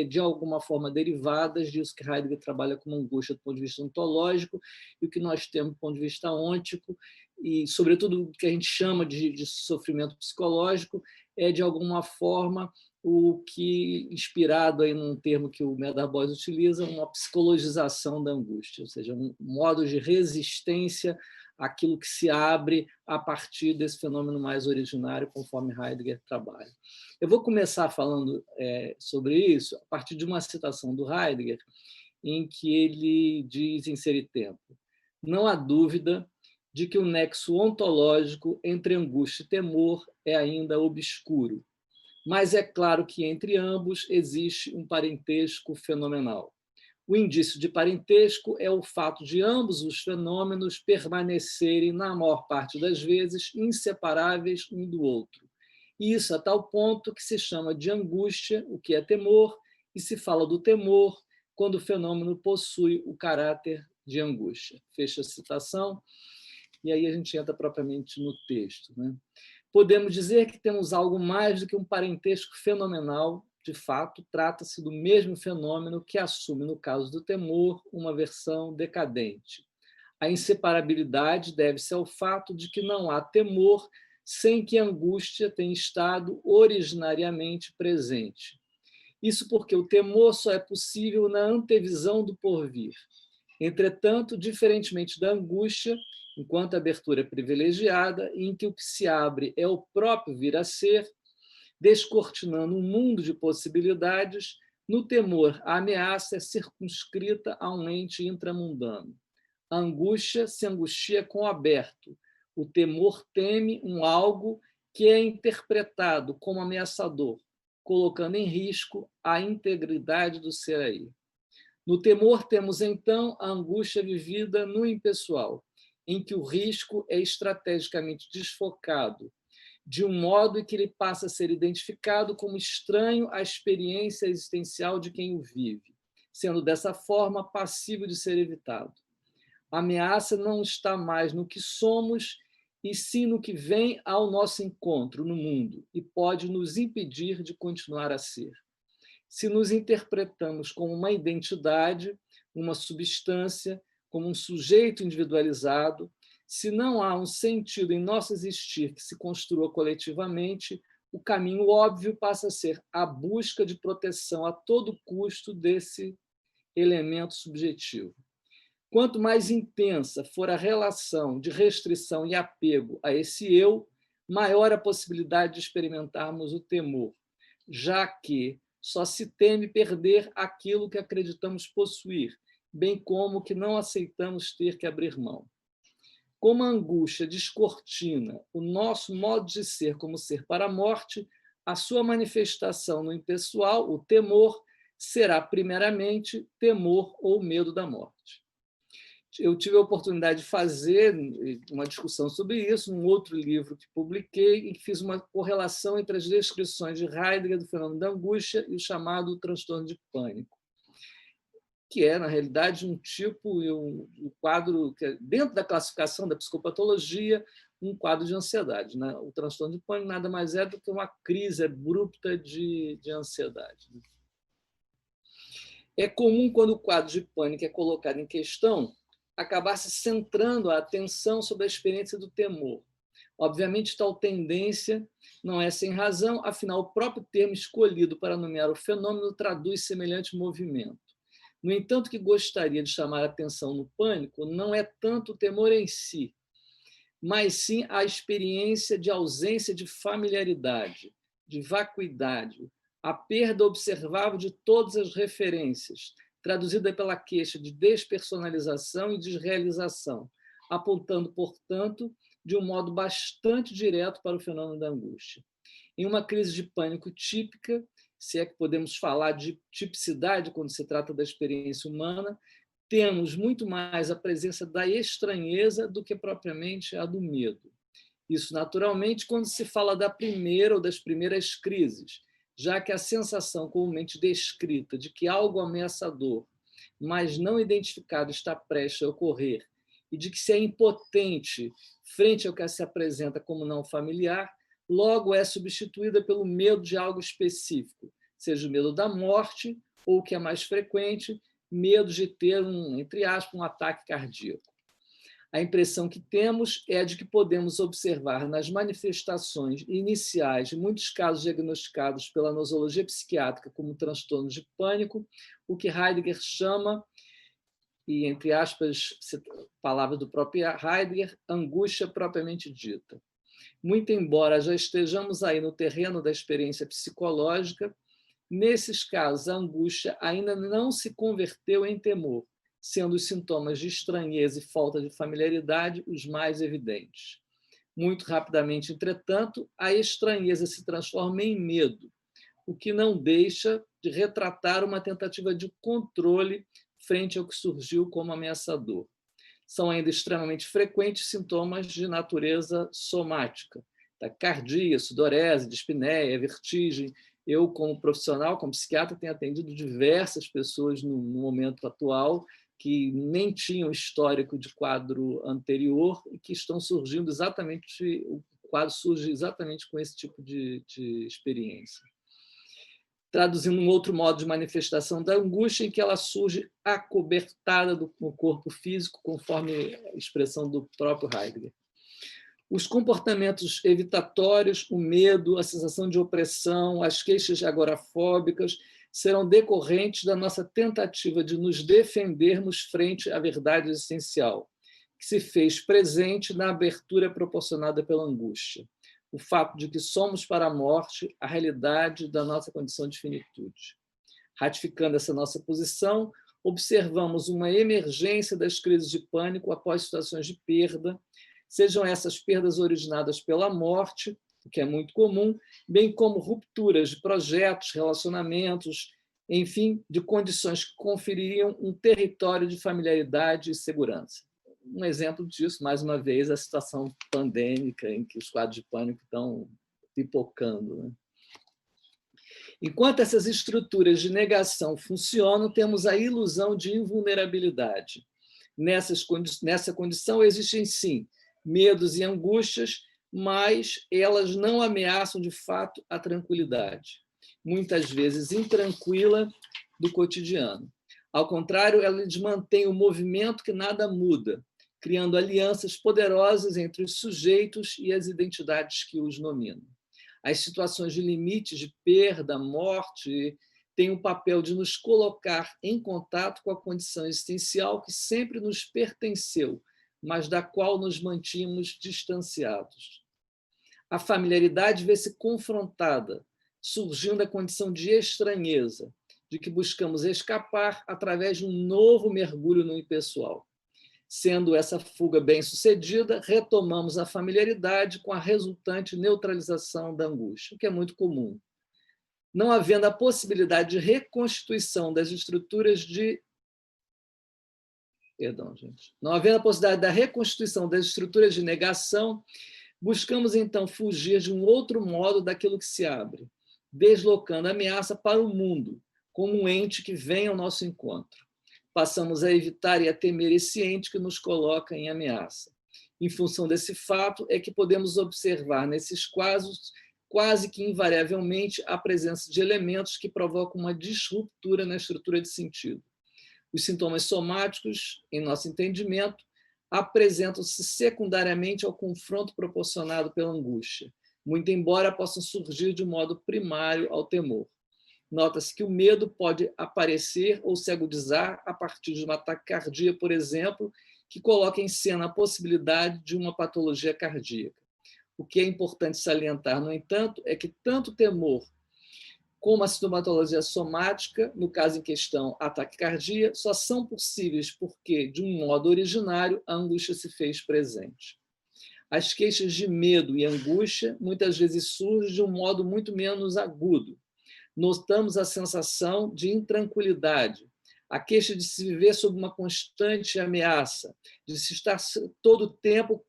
de alguma forma derivadas disso que Heidegger trabalha como angústia do ponto de vista ontológico, e o que nós temos do ponto de vista ôntico, e, sobretudo, o que a gente chama de sofrimento psicológico, é, de alguma forma, o que, inspirado aí num termo que o Medarbós utiliza, uma psicologização da angústia, ou seja, um modo de resistência àquilo que se abre a partir desse fenômeno mais originário, conforme Heidegger trabalha. Eu vou começar falando sobre isso a partir de uma citação do Heidegger, em que ele diz, em Ser e Tempo: não há dúvida de que o nexo ontológico entre angústia e temor é ainda obscuro, mas é claro que entre ambos existe um parentesco fenomenal. O indício de parentesco é o fato de ambos os fenômenos permanecerem, na maior parte das vezes, inseparáveis um do outro. E isso a tal ponto que se chama de angústia o que é temor, e se fala do temor quando o fenômeno possui o caráter de angústia. Fecha a citação, e aí a gente entra propriamente no texto, né? Podemos dizer que temos algo mais do que um parentesco fenomenal. De fato, trata-se do mesmo fenômeno que assume, no caso do temor, uma versão decadente. A inseparabilidade deve-se ao fato de que não há temor sem que a angústia tenha estado originariamente presente. Isso porque o temor só é possível na antevisão do porvir. Entretanto, diferentemente da angústia, enquanto a abertura é privilegiada, em que o que se abre é o próprio vir a ser, descortinando um mundo de possibilidades, no temor a ameaça é circunscrita a um ente intramundano. A angústia se angustia com o aberto. O temor teme um algo que é interpretado como ameaçador, colocando em risco a integridade do ser aí. No temor temos, então, a angústia vivida no impessoal, em que o risco é estrategicamente desfocado, de um modo em que ele passa a ser identificado como estranho à experiência existencial de quem o vive, sendo dessa forma passível de ser evitado. A ameaça não está mais no que somos, e sim no que vem ao nosso encontro no mundo e pode nos impedir de continuar a ser. Se nos interpretamos como uma identidade, uma substância, como um sujeito individualizado, se não há um sentido em nosso existir que se construa coletivamente, o caminho óbvio passa a ser a busca de proteção a todo custo desse elemento subjetivo. Quanto mais intensa for a relação de restrição e apego a esse eu, maior a possibilidade de experimentarmos o temor, já que só se teme perder aquilo que acreditamos possuir, bem como que não aceitamos ter que abrir mão. Como a angústia descortina o nosso modo de ser como ser para a morte, a sua manifestação no impessoal, o temor, será primeiramente temor ou medo da morte. Eu tive a oportunidade de fazer uma discussão sobre isso num outro livro que publiquei, em que fiz uma correlação entre as descrições de Heidegger do fenômeno da angústia e o chamado transtorno de pânico, que é, na realidade, um tipo, um quadro, que é, dentro da classificação da psicopatologia, um quadro de ansiedade, né? O transtorno de pânico nada mais é do que uma crise abrupta de ansiedade. É comum, quando o quadro de pânico é colocado em questão, acabar se centrando a atenção sobre a experiência do temor. Obviamente, tal tendência não é sem razão, afinal, o próprio termo escolhido para nomear o fenômeno traduz semelhante movimento. No entanto, o que gostaria de chamar a atenção no pânico não é tanto o temor em si, mas sim a experiência de ausência de familiaridade, de vacuidade, a perda observável de todas as referências, traduzida pela queixa de despersonalização e desrealização, apontando, portanto, de um modo bastante direto para o fenômeno da angústia. Em uma crise de pânico típica, se é que podemos falar de tipicidade quando se trata da experiência humana, temos muito mais a presença da estranheza do que propriamente a do medo. Isso, naturalmente, quando se fala da primeira ou das primeiras crises, já que a sensação comumente descrita de que algo ameaçador, mas não identificado, está prestes a ocorrer, e de que se é impotente frente ao que se apresenta como não familiar, logo é substituída pelo medo de algo específico, seja o medo da morte, ou, o que é mais frequente, medo de ter entre aspas, um ataque cardíaco. A impressão que temos é a de que podemos observar nas manifestações iniciais, em muitos casos diagnosticados pela nosologia psiquiátrica como transtornos de pânico, o que Heidegger chama, e entre aspas, palavras do próprio Heidegger, angústia propriamente dita. Muito embora já estejamos aí no terreno da experiência psicológica, nesses casos a angústia ainda não se converteu em temor, sendo os sintomas de estranheza e falta de familiaridade os mais evidentes. Muito rapidamente, entretanto, a estranheza se transforma em medo, o que não deixa de retratar uma tentativa de controle frente ao que surgiu como ameaçador. São ainda extremamente frequentes sintomas de natureza somática, taquicardia, sudorese, dispneia, vertigem. Eu, como profissional, como psiquiatra, tenho atendido diversas pessoas no momento atual que nem tinham histórico de quadro anterior e que estão surgindo exatamente, o quadro surge exatamente com esse tipo de experiência. Traduzindo um outro modo de manifestação da angústia, em que ela surge acobertada no corpo físico, conforme a expressão do próprio Heidegger. Os comportamentos evitatórios, o medo, a sensação de opressão, as queixas agorafóbicas serão decorrentes da nossa tentativa de nos defendermos frente à verdade essencial, que se fez presente na abertura proporcionada pela angústia. O fato de que somos para a morte a realidade da nossa condição de finitude. Ratificando essa nossa posição, observamos uma emergência das crises de pânico após situações de perda, sejam essas perdas originadas pela morte, o que é muito comum, bem como rupturas de projetos, relacionamentos, enfim, de condições que confeririam um território de familiaridade e segurança. Um exemplo disso, mais uma vez, a situação pandêmica em que os quadros de pânico estão pipocando, né? Enquanto essas estruturas de negação funcionam, temos a ilusão de invulnerabilidade. Nessa condição existem, sim, medos e angústias, mas elas não ameaçam, de fato, a tranquilidade, muitas vezes intranquila, do cotidiano. Ao contrário, ela lhes mantém o movimento que nada muda, criando alianças poderosas entre os sujeitos e as identidades que os nominam. As situações de limites, de perda, morte, têm o papel de nos colocar em contato com a condição existencial que sempre nos pertenceu, mas da qual nos mantínhamos distanciados. A familiaridade vê-se confrontada, surgindo a condição de estranheza, de que buscamos escapar através de um novo mergulho no impessoal. Sendo essa fuga bem-sucedida, retomamos a familiaridade com a resultante neutralização da angústia, o que é muito comum. Não havendo a possibilidade de reconstituição das estruturas de... Perdão, gente. Não havendo a possibilidade da reconstituição das estruturas de negação, buscamos, então, fugir de um outro modo daquilo que se abre, deslocando a ameaça para o mundo, como um ente que vem ao nosso encontro. Passamos a evitar e a temer esse ente que nos coloca em ameaça. Em função desse fato, é que podemos observar nesses casos, quase que invariavelmente, a presença de elementos que provocam uma disruptura na estrutura de sentido. Os sintomas somáticos, em nosso entendimento, apresentam-se secundariamente ao confronto proporcionado pela angústia, muito embora possam surgir de modo primário ao temor. Nota-se que o medo pode aparecer ou se agudizar a partir de uma taquicardia, por exemplo, que coloca em cena a possibilidade de uma patologia cardíaca. O que é importante salientar, no entanto, é que tanto o temor como a sintomatologia somática, no caso em questão a taquicardia, só são possíveis porque, de um modo originário, a angústia se fez presente. As queixas de medo e angústia muitas vezes surgem de um modo muito menos agudo. Notamos a sensação de intranquilidade, a queixa de se viver sob uma constante ameaça, de se estar todo o tempo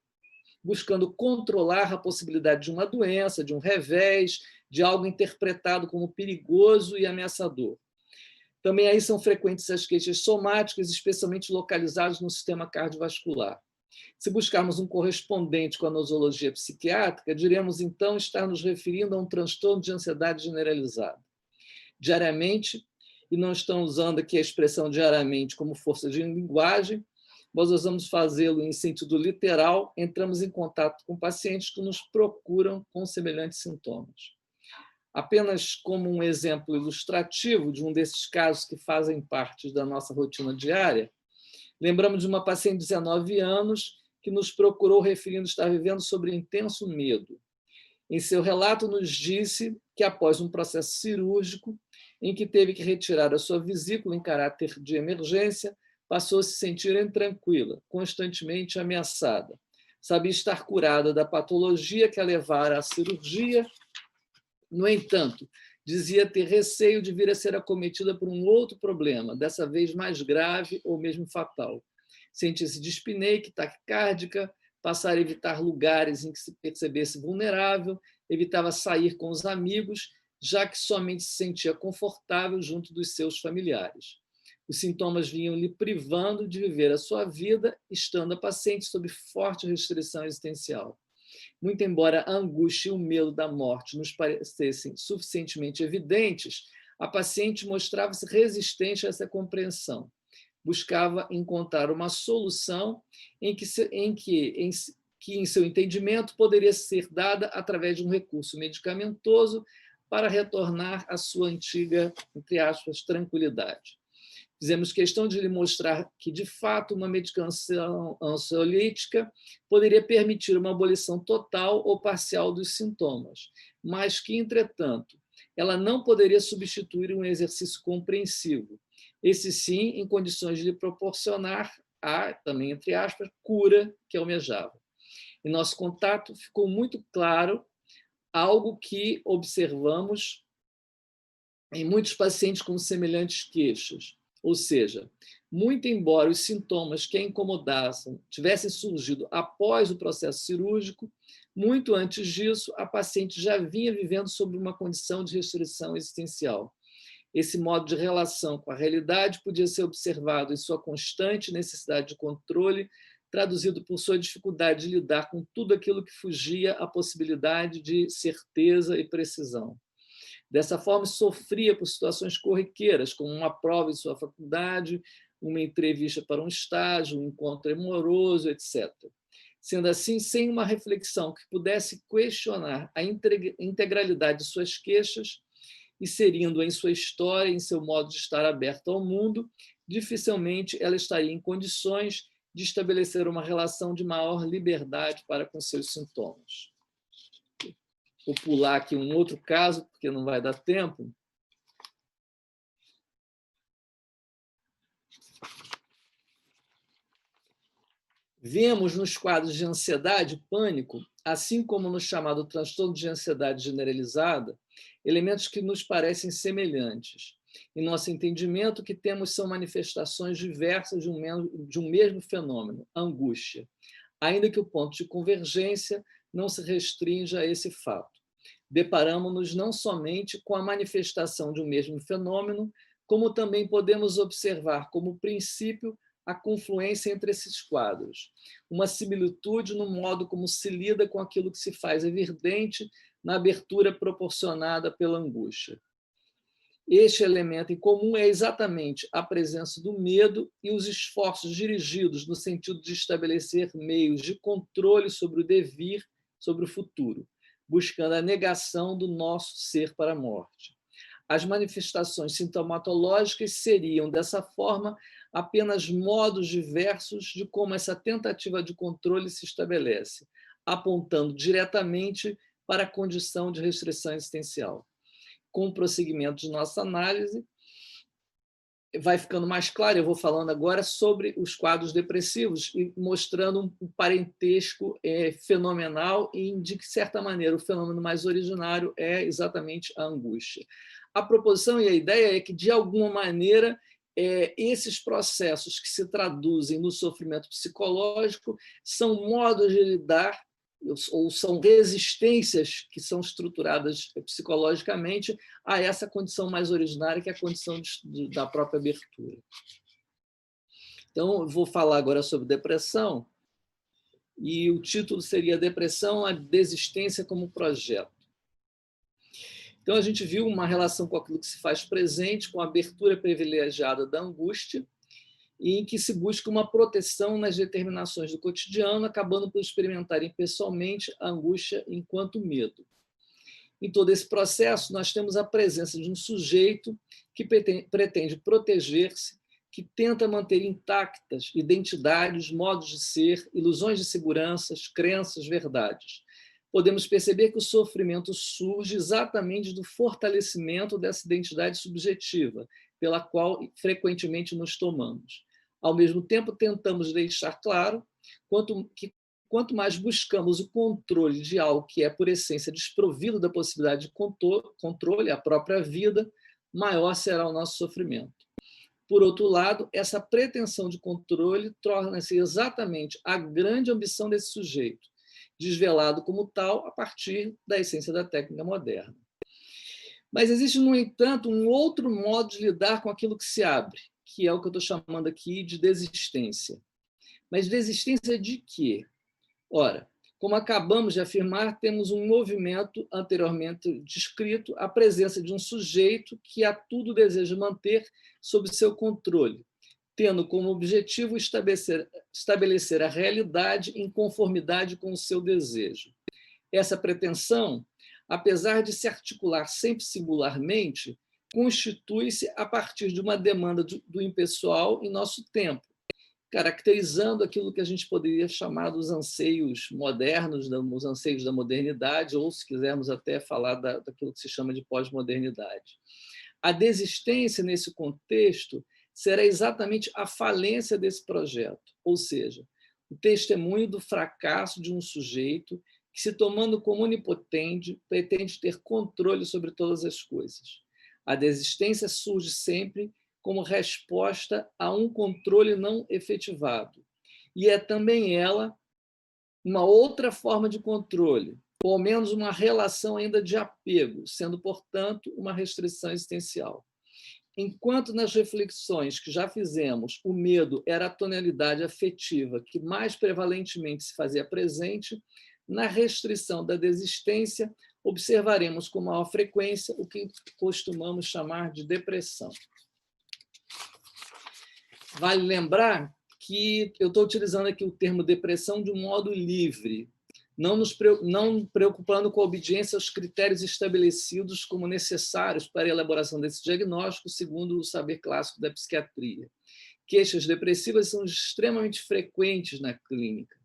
buscando controlar a possibilidade de uma doença, de um revés, de algo interpretado como perigoso e ameaçador. Também aí são frequentes as queixas somáticas, especialmente localizadas no sistema cardiovascular. Se buscarmos um correspondente com a nosologia psiquiátrica, diremos então estar nos referindo a um transtorno de ansiedade generalizada. Diariamente, e não estão usando aqui a expressão diariamente como força de linguagem, nós ousamos fazê-lo em sentido literal, entramos em contato com pacientes que nos procuram com semelhantes sintomas. Apenas como um exemplo ilustrativo de um desses casos que fazem parte da nossa rotina diária, lembramos de uma paciente de 19 anos que nos procurou referindo estar vivendo sobre intenso medo. Em seu relato, nos disse que, após um processo cirúrgico, em que teve que retirar a sua vesícula em caráter de emergência, passou a se sentir intranquila, constantemente ameaçada. Sabia estar curada da patologia que a levara à cirurgia. No entanto, dizia ter receio de vir a ser acometida por um outro problema, dessa vez mais grave ou mesmo fatal. Sentia-se dispneica, taquicárdica, passar a evitar lugares em que se percebesse vulnerável, evitava sair com os amigos, já que somente se sentia confortável junto dos seus familiares. Os sintomas vinham lhe privando de viver a sua vida, estando a paciente sob forte restrição existencial. Muito embora a angústia e o medo da morte nos parecessem suficientemente evidentes, a paciente mostrava-se resistente a essa compreensão. Buscava encontrar uma solução que, em seu entendimento, poderia ser dada através de um recurso medicamentoso para retornar à sua antiga, entre aspas, tranquilidade. Fizemos questão de lhe mostrar que, de fato, uma medicação ansiolítica poderia permitir uma abolição total ou parcial dos sintomas, mas que, entretanto, ela não poderia substituir um exercício compreensivo, esse sim em condições de lhe proporcionar a, também entre aspas, cura que almejava. Em nosso contato ficou muito claro algo que observamos em muitos pacientes com semelhantes queixas. Ou seja, muito embora os sintomas que a incomodassem tivessem surgido após o processo cirúrgico, muito antes disso, a paciente já vinha vivendo sob uma condição de restrição existencial. Esse modo de relação com a realidade podia ser observado em sua constante necessidade de controle, traduzido por sua dificuldade de lidar com tudo aquilo que fugia à possibilidade de certeza e precisão. Dessa forma, sofria por situações corriqueiras, como uma prova em sua faculdade, uma entrevista para um estágio, um encontro amoroso, etc. Sendo assim, sem uma reflexão que pudesse questionar a integralidade de suas queixas, inserindo em sua história, em seu modo de estar aberta ao mundo, dificilmente ela estaria em condições de estabelecer uma relação de maior liberdade para com seus sintomas. Vou pular aqui um outro caso, porque não vai dar tempo. Vemos nos quadros de ansiedade e pânico, assim como no chamado transtorno de ansiedade generalizada, elementos que nos parecem semelhantes. Em nosso entendimento, o que temos são manifestações diversas de um mesmo fenômeno, a angústia, ainda que o ponto de convergência não se restrinja a esse fato. Deparamos-nos não somente com a manifestação de um mesmo fenômeno, como também podemos observar como princípio a confluência entre esses quadros, uma similitude no modo como se lida com aquilo que se faz evidente na abertura proporcionada pela angústia. Este elemento em comum é exatamente a presença do medo e os esforços dirigidos no sentido de estabelecer meios de controle sobre o devir, sobre o futuro, buscando a negação do nosso ser para a morte. As manifestações sintomatológicas seriam, dessa forma, apenas modos diversos de como essa tentativa de controle se estabelece, apontando diretamente para a condição de restrição existencial. Com o prosseguimento de nossa análise, vai ficando mais claro, eu vou falando agora sobre os quadros depressivos e mostrando um parentesco fenomenal e, de certa maneira, o fenômeno mais originário é exatamente a angústia. A proposição e a ideia é que, de alguma maneira, esses processos que se traduzem no sofrimento psicológico são modos de lidar ou são resistências que são estruturadas psicologicamente a essa condição mais originária, que é a condição da própria abertura. Então, eu vou falar agora sobre depressão, e o título seria Depressão, a desistência como projeto. Então, a gente viu uma relação com aquilo que se faz presente, com a abertura privilegiada da angústia, e em que se busca uma proteção nas determinações do cotidiano, acabando por experimentarem pessoalmente a angústia enquanto medo. Em todo esse processo, nós temos a presença de um sujeito que pretende proteger-se, que tenta manter intactas identidades, modos de ser, ilusões de seguranças, crenças, verdades. Podemos perceber que o sofrimento surge exatamente do fortalecimento dessa identidade subjetiva, pela qual frequentemente nos tomamos. Ao mesmo tempo, tentamos deixar claro que quanto mais buscamos o controle de algo que é, por essência, desprovido da possibilidade de controle, a própria vida, maior será o nosso sofrimento. Por outro lado, essa pretensão de controle torna-se exatamente a grande ambição desse sujeito, desvelado como tal a partir da essência da técnica moderna. Mas existe, no entanto, um outro modo de lidar com aquilo que se abre, que é o que eu estou chamando aqui de desistência. Mas desistência de quê? Ora, como acabamos de afirmar, temos um movimento anteriormente descrito, a presença de um sujeito que a tudo deseja manter sob seu controle, tendo como objetivo estabelecer a realidade em conformidade com o seu desejo. Essa pretensão, apesar de se articular sempre singularmente, constitui-se a partir de uma demanda do impessoal em nosso tempo, caracterizando aquilo que a gente poderia chamar dos anseios modernos, os anseios da modernidade, ou, se quisermos até falar daquilo que se chama de pós-modernidade. A desistência, nesse contexto, será exatamente a falência desse projeto, ou seja, o testemunho do fracasso de um sujeito que, se tomando como onipotente, pretende ter controle sobre todas as coisas. A desistência surge sempre como resposta a um controle não efetivado. E é também ela uma outra forma de controle, ou ao menos uma relação ainda de apego, sendo, portanto, uma restrição existencial. Enquanto nas reflexões que já fizemos, o medo era a tonalidade afetiva que mais prevalentemente se fazia presente, na restrição da desistência, observaremos com maior frequência o que costumamos chamar de depressão. Vale lembrar que eu estou utilizando aqui o termo depressão de um modo livre, não preocupando com a obediência aos critérios estabelecidos como necessários para a elaboração desse diagnóstico, segundo o saber clássico da psiquiatria. Queixas depressivas são extremamente frequentes na clínica.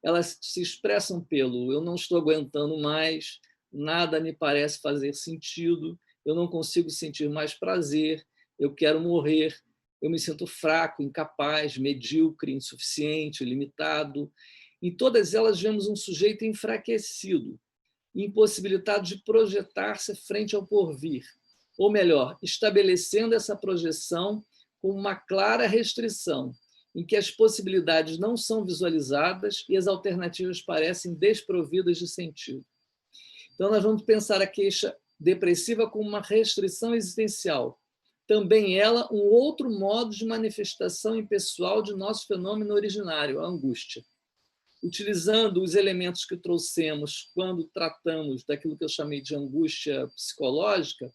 Elas se expressam pelo eu não estou aguentando mais, nada me parece fazer sentido, eu não consigo sentir mais prazer, eu quero morrer, eu me sinto fraco, incapaz, medíocre, insuficiente, limitado. Em todas elas vemos um sujeito enfraquecido, impossibilitado de projetar-se frente ao porvir, ou melhor, estabelecendo essa projeção com uma clara restrição, em que as possibilidades não são visualizadas e as alternativas parecem desprovidas de sentido. Então, nós vamos pensar a queixa depressiva como uma restrição existencial, também ela um outro modo de manifestação impessoal de nosso fenômeno originário, a angústia. Utilizando os elementos que trouxemos quando tratamos daquilo que eu chamei de angústia psicológica,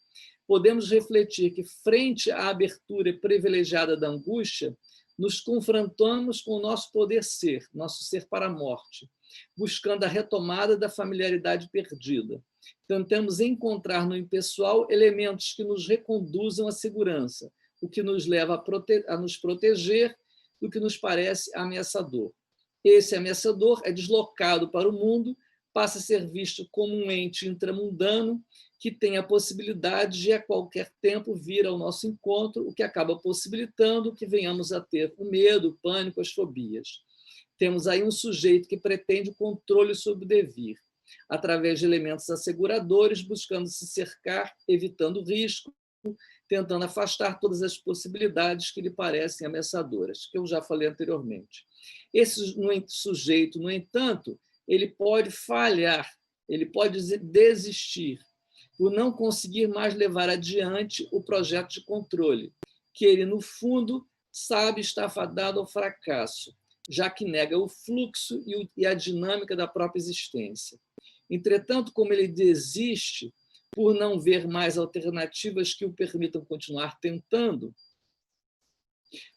podemos refletir que, frente à abertura privilegiada da angústia, nos confrontamos com o nosso poder ser, nosso ser para a morte, buscando a retomada da familiaridade perdida. Tentamos encontrar no impessoal elementos que nos reconduzam à segurança, o que nos leva a nos proteger do que nos parece ameaçador. Esse ameaçador é deslocado para o mundo, passa a ser visto como um ente intramundano que tem a possibilidade de, a qualquer tempo, vir ao nosso encontro, o que acaba possibilitando que venhamos a ter o medo, o pânico, as fobias. Temos aí um sujeito que pretende o controle sobre o devir, através de elementos asseguradores, buscando se cercar, evitando risco, tentando afastar todas as possibilidades que lhe parecem ameaçadoras, que eu já falei anteriormente. Esse sujeito, no entanto, ele pode falhar, ele pode desistir, por não conseguir mais levar adiante o projeto de controle, que ele, no fundo, sabe estar fadado ao fracasso, já que nega o fluxo e a dinâmica da própria existência. Entretanto, como ele desiste por não ver mais alternativas que o permitam continuar tentando,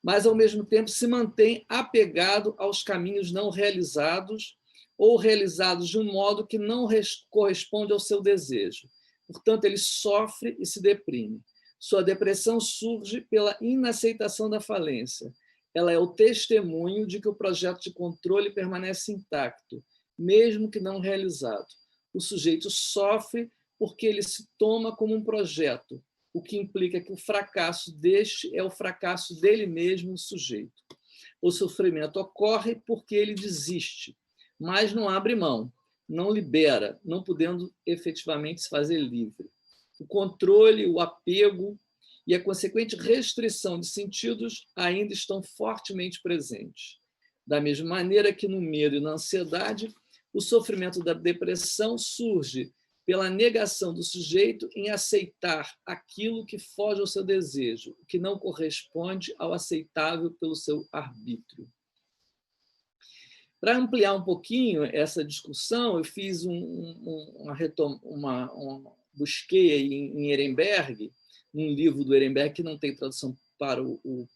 mas, ao mesmo tempo, se mantém apegado aos caminhos não realizados ou realizados de um modo que não corresponde ao seu desejo. Portanto, ele sofre e se deprime. Sua depressão surge pela inaceitação da falência. Ela é o testemunho de que o projeto de controle permanece intacto, mesmo que não realizado. O sujeito sofre porque ele se toma como um projeto, o que implica que o fracasso deste é o fracasso dele mesmo, o sujeito. O sofrimento ocorre porque ele desiste, mas não abre mão, não libera, não podendo efetivamente se fazer livre. O controle, o apego e a consequente restrição de sentidos ainda estão fortemente presentes. Da mesma maneira que no medo e na ansiedade, o sofrimento da depressão surge pela negação do sujeito em aceitar aquilo que foge ao seu desejo, que não corresponde ao aceitável pelo seu arbítrio. Para ampliar um pouquinho essa discussão, eu fiz busquei em Ehrenberg, num livro do Ehrenberg que não tem tradução para o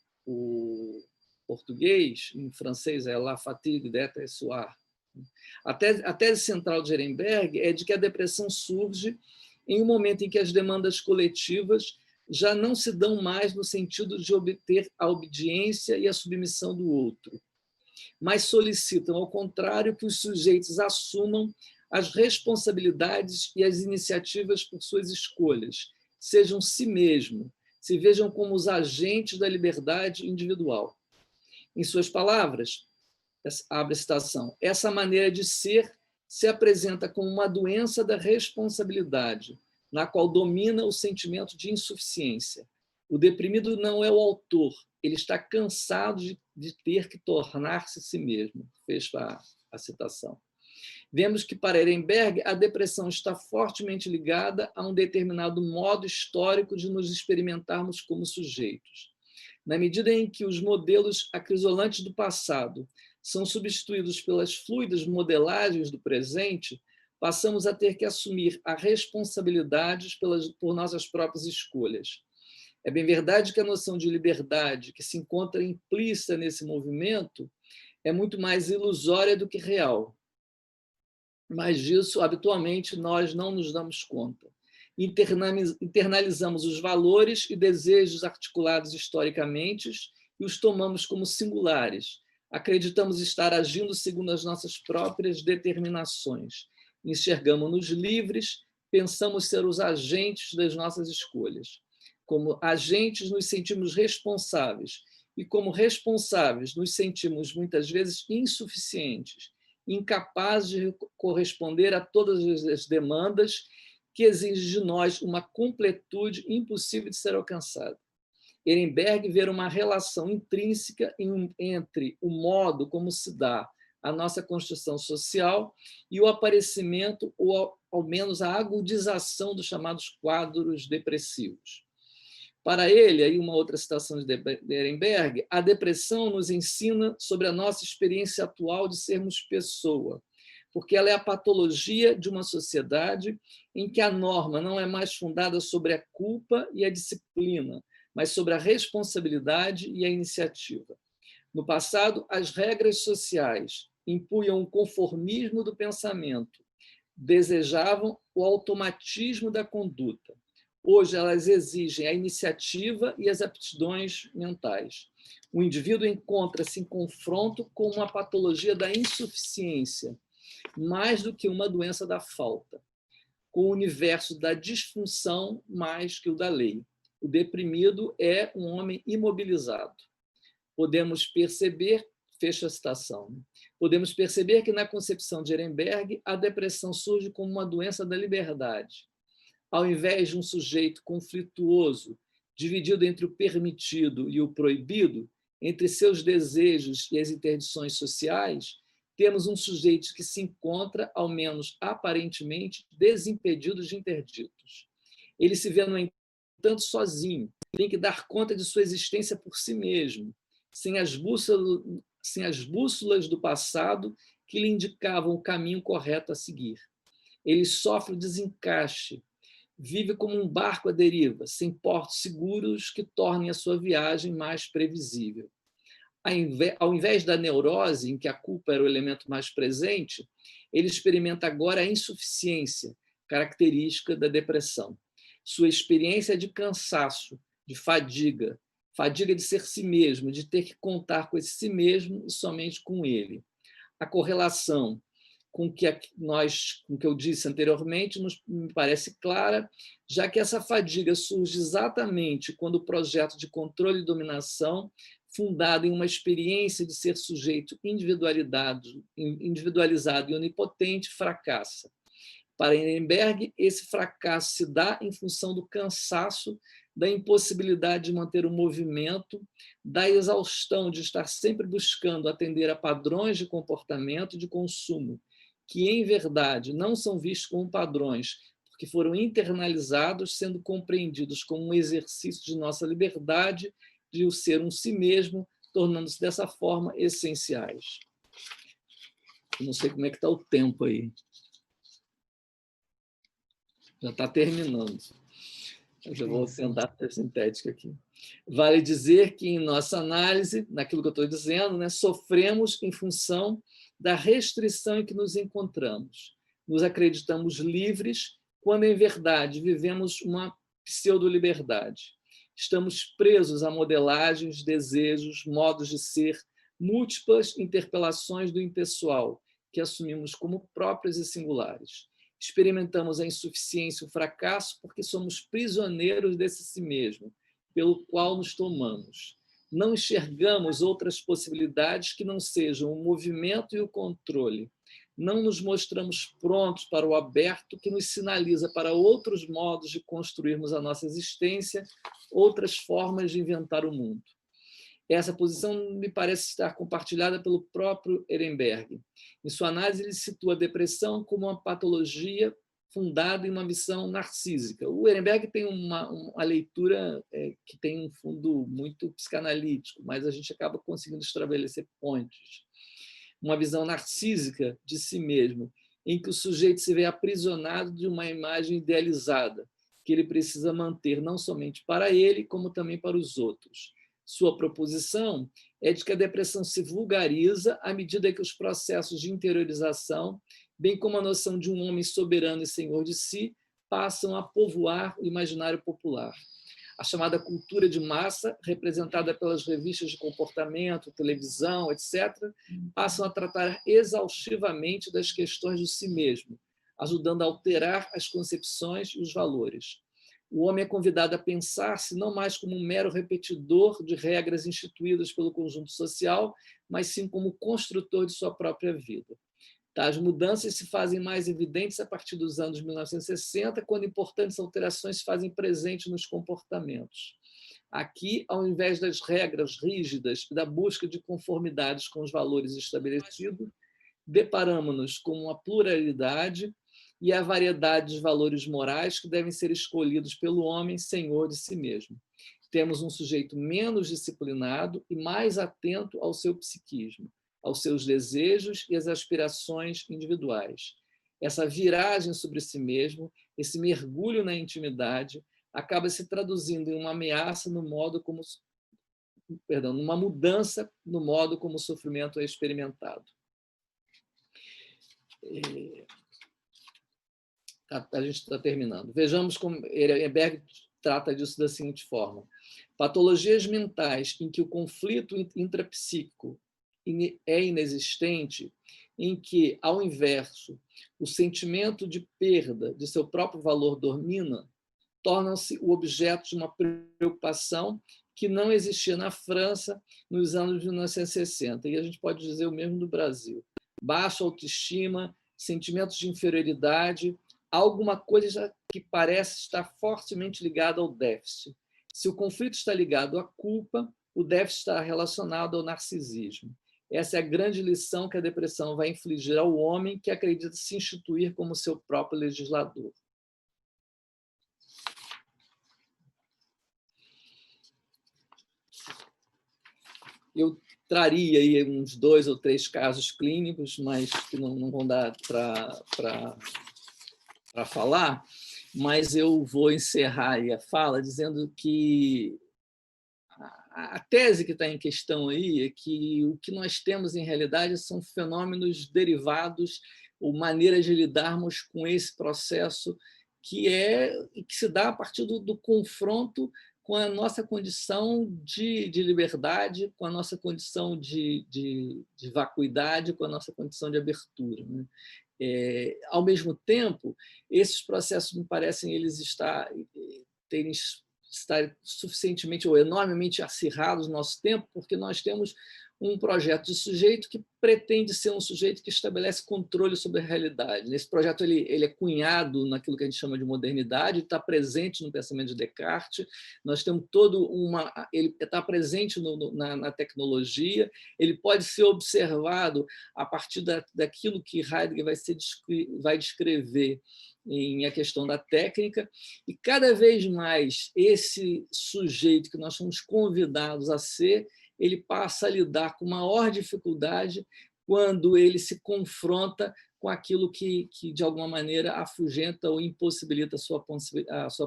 português, em francês é La fatigue d'être soir. A tese central de Ehrenberg é de que a depressão surge em um momento em que as demandas coletivas já não se dão mais no sentido de obter a obediência e a submissão do outro, mas solicitam, ao contrário, que os sujeitos assumam as responsabilidades e as iniciativas por suas escolhas, sejam si mesmos, se vejam como os agentes da liberdade individual. Em suas palavras, abre a citação, essa maneira de ser se apresenta como uma doença da responsabilidade, na qual domina o sentimento de insuficiência. O deprimido não é o autor, ele está cansado de ter que tornar-se si mesmo. Fecha a citação. Vemos que, para Ehrenberg, a depressão está fortemente ligada a um determinado modo histórico de nos experimentarmos como sujeitos. Na medida em que os modelos acrisolantes do passado são substituídos pelas fluidas modelagens do presente, passamos a ter que assumir a responsabilidade por nossas próprias escolhas. É bem verdade que a noção de liberdade que se encontra implícita nesse movimento é muito mais ilusória do que real. Mas disso, habitualmente, nós não nos damos conta. Internalizamos os valores e desejos articulados historicamente e os tomamos como singulares. Acreditamos estar agindo segundo as nossas próprias determinações. Enxergamos-nos livres, pensamos ser os agentes das nossas escolhas. Como agentes, nos sentimos responsáveis, e como responsáveis, nos sentimos muitas vezes insuficientes, incapazes de corresponder a todas as demandas que exigem de nós uma completude impossível de ser alcançada. Ehrenberg vê uma relação intrínseca entre o modo como se dá a nossa construção social e o aparecimento, ou ao menos a agudização dos chamados quadros depressivos. Para ele, aí uma outra citação de Ehrenberg, a depressão nos ensina sobre a nossa experiência atual de sermos pessoa, porque ela é a patologia de uma sociedade em que a norma não é mais fundada sobre a culpa e a disciplina, mas sobre a responsabilidade e a iniciativa. No passado, as regras sociais impunham o conformismo do pensamento, desejavam o automatismo da conduta. Hoje, elas exigem a iniciativa e as aptidões mentais. O indivíduo encontra-se em confronto com uma patologia da insuficiência, mais do que uma doença da falta, com o universo da disfunção mais que o da lei. O deprimido é um homem imobilizado. Podemos perceber, fecha a citação, podemos perceber que na concepção de Ehrenberg, a depressão surge como uma doença da liberdade. Ao invés de um sujeito conflituoso, dividido entre o permitido e o proibido, entre seus desejos e as interdições sociais, temos um sujeito que se encontra, ao menos aparentemente, desimpedido de interditos. Ele se vê, no entanto, sozinho, tem que dar conta de sua existência por si mesmo, sem as bússolas do passado que lhe indicavam o caminho correto a seguir. Ele sofre o desencaixe, Vive como um barco à deriva, sem portos seguros que tornem a sua viagem mais previsível. Ao invés da neurose, em que a culpa era o elemento mais presente, ele experimenta agora a insuficiência, característica da depressão. Sua experiência é de cansaço, de fadiga, fadiga de ser si mesmo, de ter que contar com esse si mesmo e somente com ele. A correlação com o que eu disse anteriormente me parece clara, já que essa fadiga surge exatamente quando o projeto de controle e dominação, fundado em uma experiência de ser sujeito individualizado e onipotente, fracassa. Para Ehrenberg, esse fracasso se dá em função do cansaço, da impossibilidade de manter o movimento, da exaustão de estar sempre buscando atender a padrões de comportamento e de consumo, que, em verdade, não são vistos como padrões, porque foram internalizados, sendo compreendidos como um exercício de nossa liberdade de o ser um si mesmo, tornando-se dessa forma essenciais. Eu não sei como é que está o tempo aí. Já está terminando. Mas eu vou tentar ser sintética aqui. Vale dizer que, em nossa análise, naquilo que eu estou dizendo, né, sofremos em função da restrição em que nos encontramos. Nos acreditamos livres, quando, em verdade, vivemos uma pseudo-liberdade. Estamos presos a modelagens, desejos, modos de ser, múltiplas interpelações do impessoal, que assumimos como próprias e singulares. Experimentamos a insuficiência e o fracasso porque somos prisioneiros desse si mesmo, pelo qual nos tomamos. Não enxergamos outras possibilidades que não sejam o movimento e o controle. Não nos mostramos prontos para o aberto que nos sinaliza para outros modos de construirmos a nossa existência, outras formas de inventar o mundo. Essa posição me parece estar compartilhada pelo próprio Ehrenberg. Em sua análise, ele situa a depressão como uma patologia fundada em uma visão narcísica. O Ehrenberg tem uma leitura que tem um fundo muito psicanalítico, mas a gente acaba conseguindo estabelecer pontes. Uma visão narcísica de si mesmo, em que o sujeito se vê aprisionado de uma imagem idealizada, que ele precisa manter não somente para ele, como também para os outros. Sua proposição é de que a depressão se vulgariza à medida que os processos de interiorização, bem como a noção de um homem soberano e senhor de si, passam a povoar o imaginário popular. A chamada cultura de massa, representada pelas revistas de comportamento, televisão, etc., passam a tratar exaustivamente das questões do si mesmo, ajudando a alterar as concepções e os valores. O homem é convidado a pensar-se não mais como um mero repetidor de regras instituídas pelo conjunto social, mas sim como construtor de sua própria vida. Tais mudanças se fazem mais evidentes a partir dos anos 1960, quando importantes alterações se fazem presentes nos comportamentos. Aqui, ao invés das regras rígidas e da busca de conformidades com os valores estabelecidos, deparamos-nos com uma pluralidade e a variedade de valores morais que devem ser escolhidos pelo homem senhor de si mesmo. Temos um sujeito menos disciplinado e mais atento ao seu psiquismo, aos seus desejos e às aspirações individuais. Essa viragem sobre si mesmo, esse mergulho na intimidade, acaba se traduzindo em uma ameaça no modo como, numa mudança no modo como o sofrimento é experimentado. A gente está terminando. Vejamos como Ehrenberg trata disso da seguinte forma. Patologias mentais em que o conflito intrapsíquico é inexistente, em que, ao inverso, o sentimento de perda de seu próprio valor domina, tornam-se o objeto de uma preocupação que não existia na França nos anos 1960. E a gente pode dizer o mesmo do Brasil. Baixa autoestima, sentimentos de inferioridade, alguma coisa que parece estar fortemente ligada ao déficit. Se o conflito está ligado à culpa, o déficit está relacionado ao narcisismo. Essa é a grande lição que a depressão vai infligir ao homem que acredita se instituir como seu próprio legislador. Eu traria aí uns 2 ou 3 casos clínicos, mas que não vão dar para falar, mas eu vou encerrar aí a fala dizendo que a tese que está em questão aí é que o que nós temos, em realidade, são fenômenos derivados ou maneiras de lidarmos com esse processo que se dá a partir do confronto com a nossa condição de liberdade, com a nossa condição de vacuidade, com a nossa condição de abertura, né? Ao mesmo tempo, esses processos me parecem terem estar suficientemente ou enormemente acirrados no nosso tempo, porque nós temos um projeto de sujeito que pretende ser um sujeito que estabelece controle sobre a realidade. Esse projeto ele é cunhado naquilo que a gente chama de modernidade, está presente no pensamento de Descartes, nós temos ele está presente na tecnologia, ele pode ser observado a partir daquilo que Heidegger vai descrever em a questão da técnica, e cada vez mais esse sujeito que nós somos convidados a ser, ele passa a lidar com maior dificuldade quando ele se confronta com aquilo que de alguma maneira, afugenta ou impossibilita a sua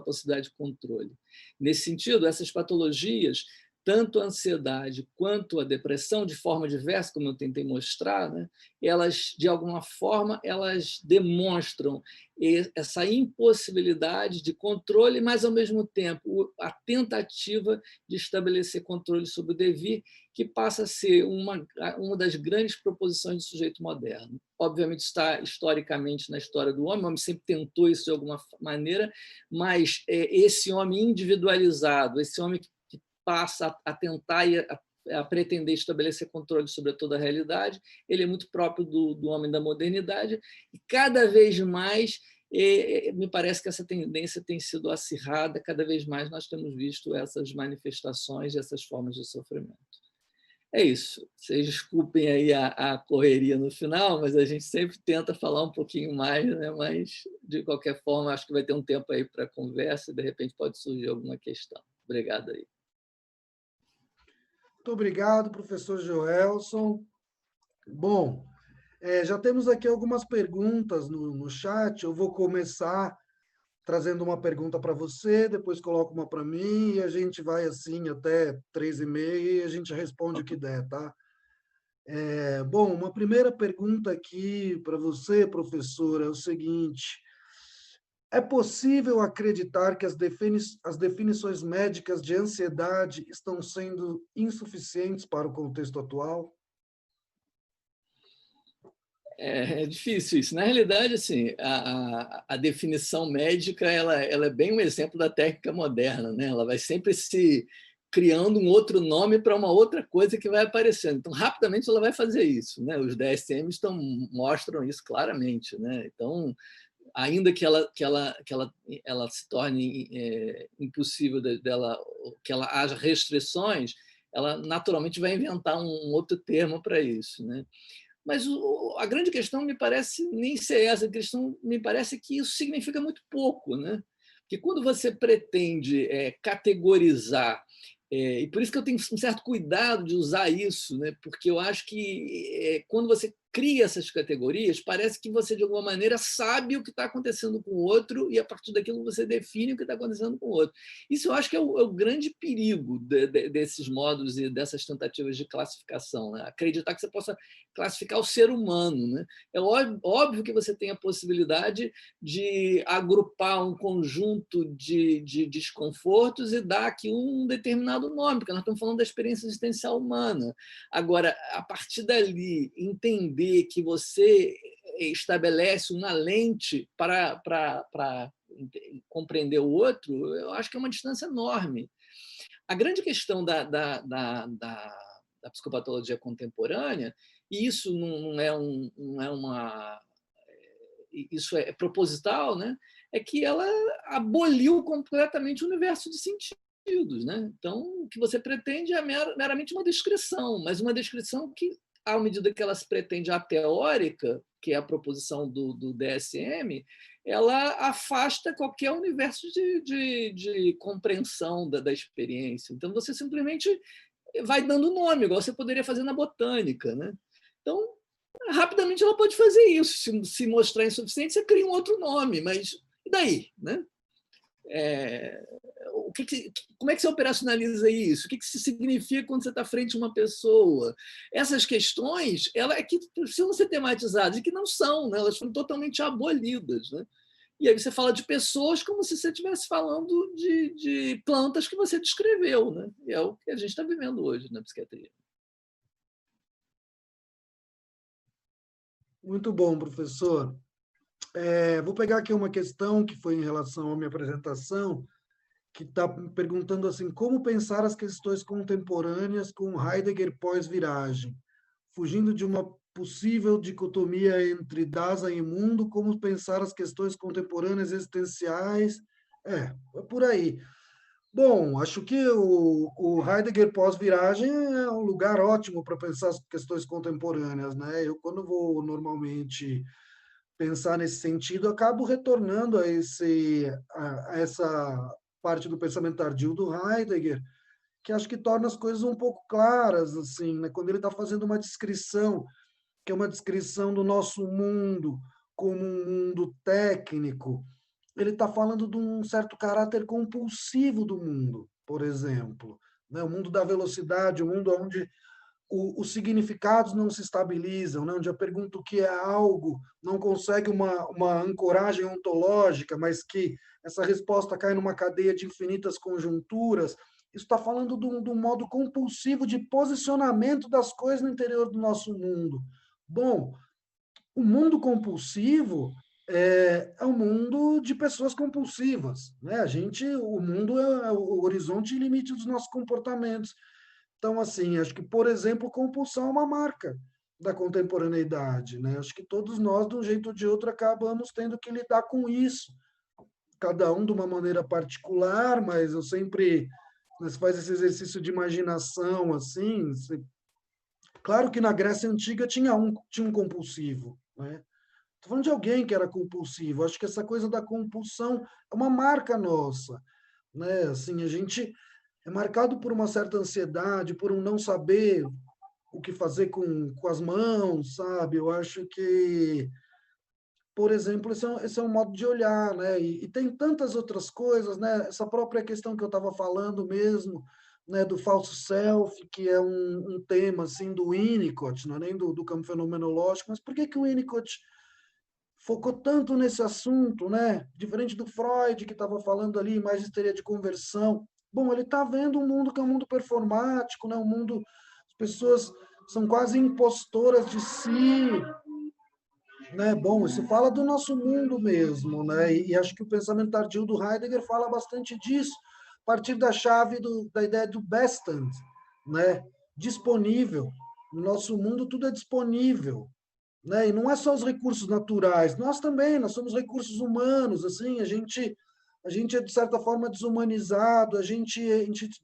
possibilidade de controle. Nesse sentido, essas patologias, tanto a ansiedade quanto a depressão, de forma diversa, como eu tentei mostrar, né, elas, de alguma forma, elas demonstram essa impossibilidade de controle, mas, ao mesmo tempo, a tentativa de estabelecer controle sobre o devir, que passa a ser uma das grandes proposições do sujeito moderno. Obviamente, está historicamente na história do homem, o homem sempre tentou isso de alguma maneira, mas esse homem individualizado, esse homem que passa a tentar e a pretender estabelecer controle sobre toda a realidade, ele é muito próprio do homem da modernidade, e cada vez mais me parece que essa tendência tem sido acirrada, cada vez mais nós temos visto essas manifestações, essas formas de sofrimento. É isso. Vocês desculpem aí a correria no final, mas a gente sempre tenta falar um pouquinho mais, né? Mas, de qualquer forma, acho que vai ter um tempo aí para conversa e, de repente, pode surgir alguma questão. Obrigado aí. Muito obrigado, professor Joelson. Bom, já temos aqui algumas perguntas no chat. Eu vou começar trazendo uma pergunta para você, depois coloco uma para mim, e a gente vai assim até 3h30 e a gente responde o que der, tá? Bom, uma primeira pergunta aqui para você, professor, é o seguinte: é possível acreditar que as definições médicas de ansiedade estão sendo insuficientes para o contexto atual? É difícil isso. Na realidade, assim, a definição médica ela é bem um exemplo da técnica moderna, né? Ela vai sempre se criando um outro nome para uma outra coisa que vai aparecendo. Então, rapidamente ela vai fazer isso, né? Os DSMs mostram isso claramente, né? Então, ainda que ela se torne impossível que ela haja restrições, ela naturalmente vai inventar um outro termo para isso, né? Mas a grande questão me parece nem ser essa, a questão me parece que isso significa muito pouco, né? Porque quando você pretende categorizar, e por isso que eu tenho um certo cuidado de usar isso, né? Porque eu acho que quando você cria essas categorias, parece que você, de alguma maneira, sabe o que está acontecendo com o outro e, a partir daquilo, você define o que está acontecendo com o outro. Isso eu acho que é o grande perigo desses modos e dessas tentativas de classificação, né? Acreditar que você possa classificar o ser humano, né? É óbvio que você tem a possibilidade de agrupar um conjunto de desconfortos e dar aqui um determinado nome, porque nós estamos falando da experiência existencial humana. Agora, a partir dali, entender que você estabelece uma lente para compreender o outro, eu acho que é uma distância enorme. A grande questão da psicopatologia contemporânea, e isso isso é proposital, né? É que ela aboliu completamente o universo de sentidos, né? Então, o que você pretende é meramente uma descrição, mas uma descrição que, à medida que ela se pretende a teórica, que é a proposição do DSM, ela afasta qualquer universo de compreensão da experiência. Então, você simplesmente vai dando nome, igual você poderia fazer na botânica, né? Então, rapidamente ela pode fazer isso. Se mostrar insuficiente, você cria um outro nome, mas e daí, né? Como é que você operacionaliza isso? O que isso significa quando você está frente a uma pessoa? Essas questões é que precisam ser tematizadas e que não são, né? Elas foram totalmente abolidas. Né? E aí você fala de pessoas como se você estivesse falando de plantas que você descreveu. Né? E é o que a gente está vivendo hoje na psiquiatria. Muito bom, professor. Vou pegar aqui uma questão que foi em relação à minha apresentação, que está perguntando assim, como pensar as questões contemporâneas com Heidegger pós-viragem, fugindo de uma possível dicotomia entre Dasein e mundo, como pensar as questões contemporâneas existenciais, é por aí. Bom, acho que o Heidegger pós-viragem é um lugar ótimo para pensar as questões contemporâneas, né? Eu, quando vou normalmente pensar nesse sentido, acabo retornando a essa parte do pensamento tardio do Heidegger, que acho que torna as coisas um pouco claras, assim, né? Quando ele está fazendo uma descrição, que é uma descrição do nosso mundo como um mundo técnico, ele está falando de um certo caráter compulsivo do mundo, por exemplo, né? O mundo da velocidade, o mundo onde os significados não se estabilizam, né? Onde eu pergunto o que é algo, não consegue uma ancoragem ontológica, mas que essa resposta cai numa cadeia de infinitas conjunturas. Isso está falando de um modo compulsivo de posicionamento das coisas no interior do nosso mundo. Bom, o mundo compulsivo é um mundo de pessoas compulsivas, né? O mundo é o horizonte e limite dos nossos comportamentos. Então, assim, acho que, por exemplo, compulsão é uma marca da contemporaneidade, né? Acho que todos nós, de um jeito ou de outro, acabamos tendo que lidar com isso, cada um de uma maneira particular, mas eu sempre, né, você faz esse exercício de imaginação, assim, claro que na Grécia Antiga tinha um compulsivo, né? Estou falando de alguém que era compulsivo. Acho que essa coisa da compulsão é uma marca nossa, né? Assim, a gente é marcado por uma certa ansiedade, por um não saber o que fazer com as mãos, sabe? Eu acho que, por exemplo, esse é um modo de olhar, né? E tem tantas outras coisas, né? Essa própria questão que eu estava falando mesmo, né? Do falso self, que é um tema, assim, do Winnicott, não é nem do campo fenomenológico, mas por que o Winnicott focou tanto nesse assunto, né? Diferente do Freud, que estava falando ali mais de histeria de conversão. Bom, ele está vendo um mundo que é um mundo performático, né? Um mundo, as pessoas são quase impostoras de si, né? Bom, isso fala do nosso mundo mesmo, né? E acho que o pensamento tardio do Heidegger fala bastante disso, a partir da chave da ideia do Bestand, né? Disponível. No nosso mundo tudo é disponível, né? E não é só os recursos naturais, nós também, nós somos recursos humanos, assim, a gente é de certa forma desumanizado, a gente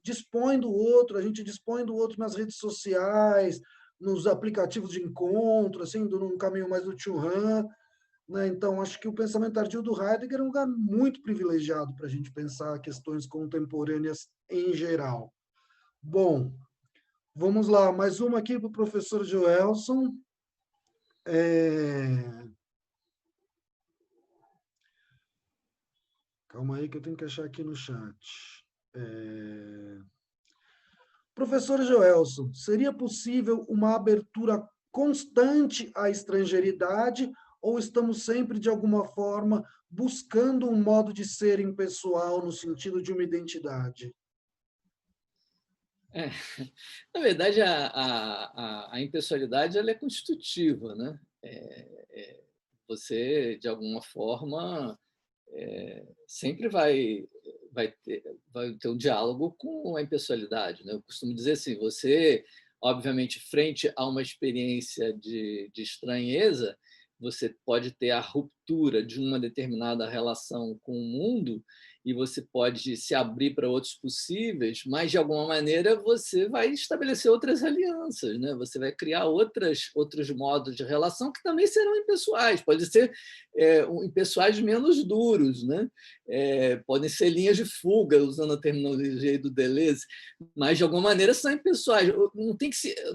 dispõe do outro, a gente dispõe do outro nas redes sociais, nos aplicativos de encontro, assim, num caminho mais do Tio Han, né? Então, acho que o pensamento tardio do Heidegger é um lugar muito privilegiado para a gente pensar questões contemporâneas em geral. Bom, vamos lá, mais uma aqui para o professor Joelson. Calma aí que eu tenho que achar aqui no chat. Professor Joelson, seria possível uma abertura constante à estrangeiridade ou estamos sempre, de alguma forma, buscando um modo de ser impessoal no sentido de uma identidade? Na verdade, a impessoalidade ela é constitutiva, né? Você, de alguma forma, sempre vai ter um diálogo com a impessoalidade, né? Eu costumo dizer assim, você, obviamente, frente a uma experiência de estranheza, você pode ter a ruptura de uma determinada relação com o mundo e você pode se abrir para outros possíveis, mas, de alguma maneira, você vai estabelecer outras alianças, né? Você vai criar outros modos de relação que também serão impessoais, pode ser impessoais menos duros, né? Podem ser linhas de fuga, usando a terminologia do Deleuze, mas, de alguma maneira, são impessoais.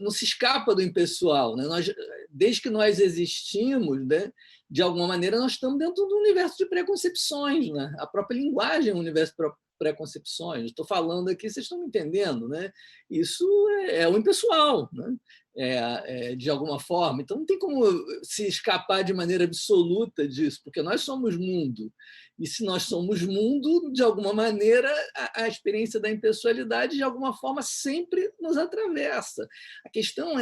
Não se escapa do impessoal, né? desde que nós existimos, né, de alguma maneira, nós estamos dentro do universo de preconcepções. Né? A própria linguagem é um universo de preconcepções. Estou falando aqui, vocês estão me entendendo. Né? Isso é o impessoal, né? De alguma forma. Então, não tem como se escapar de maneira absoluta disso, porque nós somos mundo. E se nós somos mundo, de alguma maneira, a experiência da impessoalidade, de alguma forma, sempre nos atravessa. A questão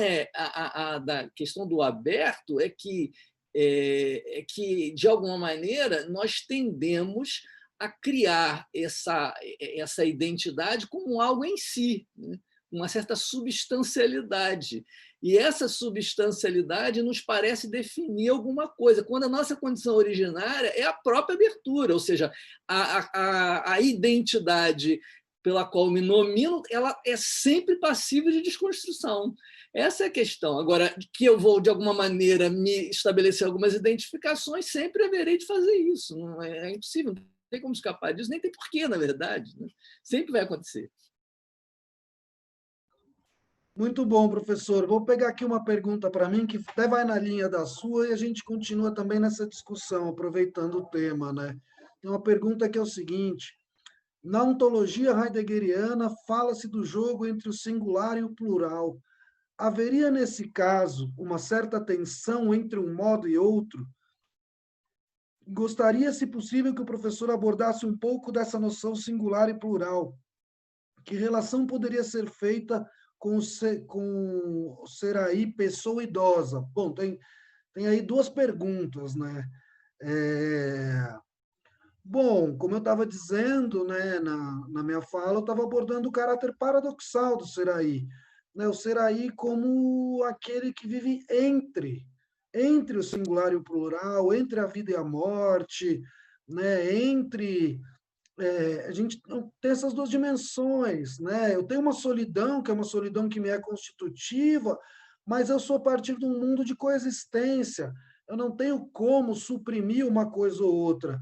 da questão do aberto é que, de alguma maneira, nós tendemos a criar essa identidade como algo em si, né? Uma certa substancialidade. E essa substancialidade nos parece definir alguma coisa, quando a nossa condição originária é a própria abertura, ou seja, a identidade pela qual me nomino, ela é sempre passível de desconstrução. Essa é a questão. Agora, que eu vou, de alguma maneira, me estabelecer algumas identificações, sempre haverei de fazer isso. Não é impossível, não tem como escapar disso, nem tem porquê, na verdade. Né? Sempre vai acontecer. Muito bom, professor. Vou pegar aqui uma pergunta para mim, que até vai na linha da sua, e a gente continua também nessa discussão, aproveitando o tema, né? Tem uma pergunta que é o seguinte: na ontologia heideggeriana, fala-se do jogo entre o singular e o plural. Haveria, nesse caso, uma certa tensão entre um modo e outro? Gostaria, se possível, que o professor abordasse um pouco dessa noção singular e plural. Que relação poderia ser feita com o ser aí pessoa idosa? Bom, tem aí duas perguntas, né? Bom, como eu estava dizendo, né, na minha fala, eu estava abordando o caráter paradoxal do ser aí, né? O ser aí como aquele que vive entre o singular e o plural, entre a vida e a morte, né? A gente tem essas duas dimensões, né? Eu tenho uma solidão, que é uma solidão que me é constitutiva, mas eu sou a partir de um mundo de coexistência. Eu não tenho como suprimir uma coisa ou outra.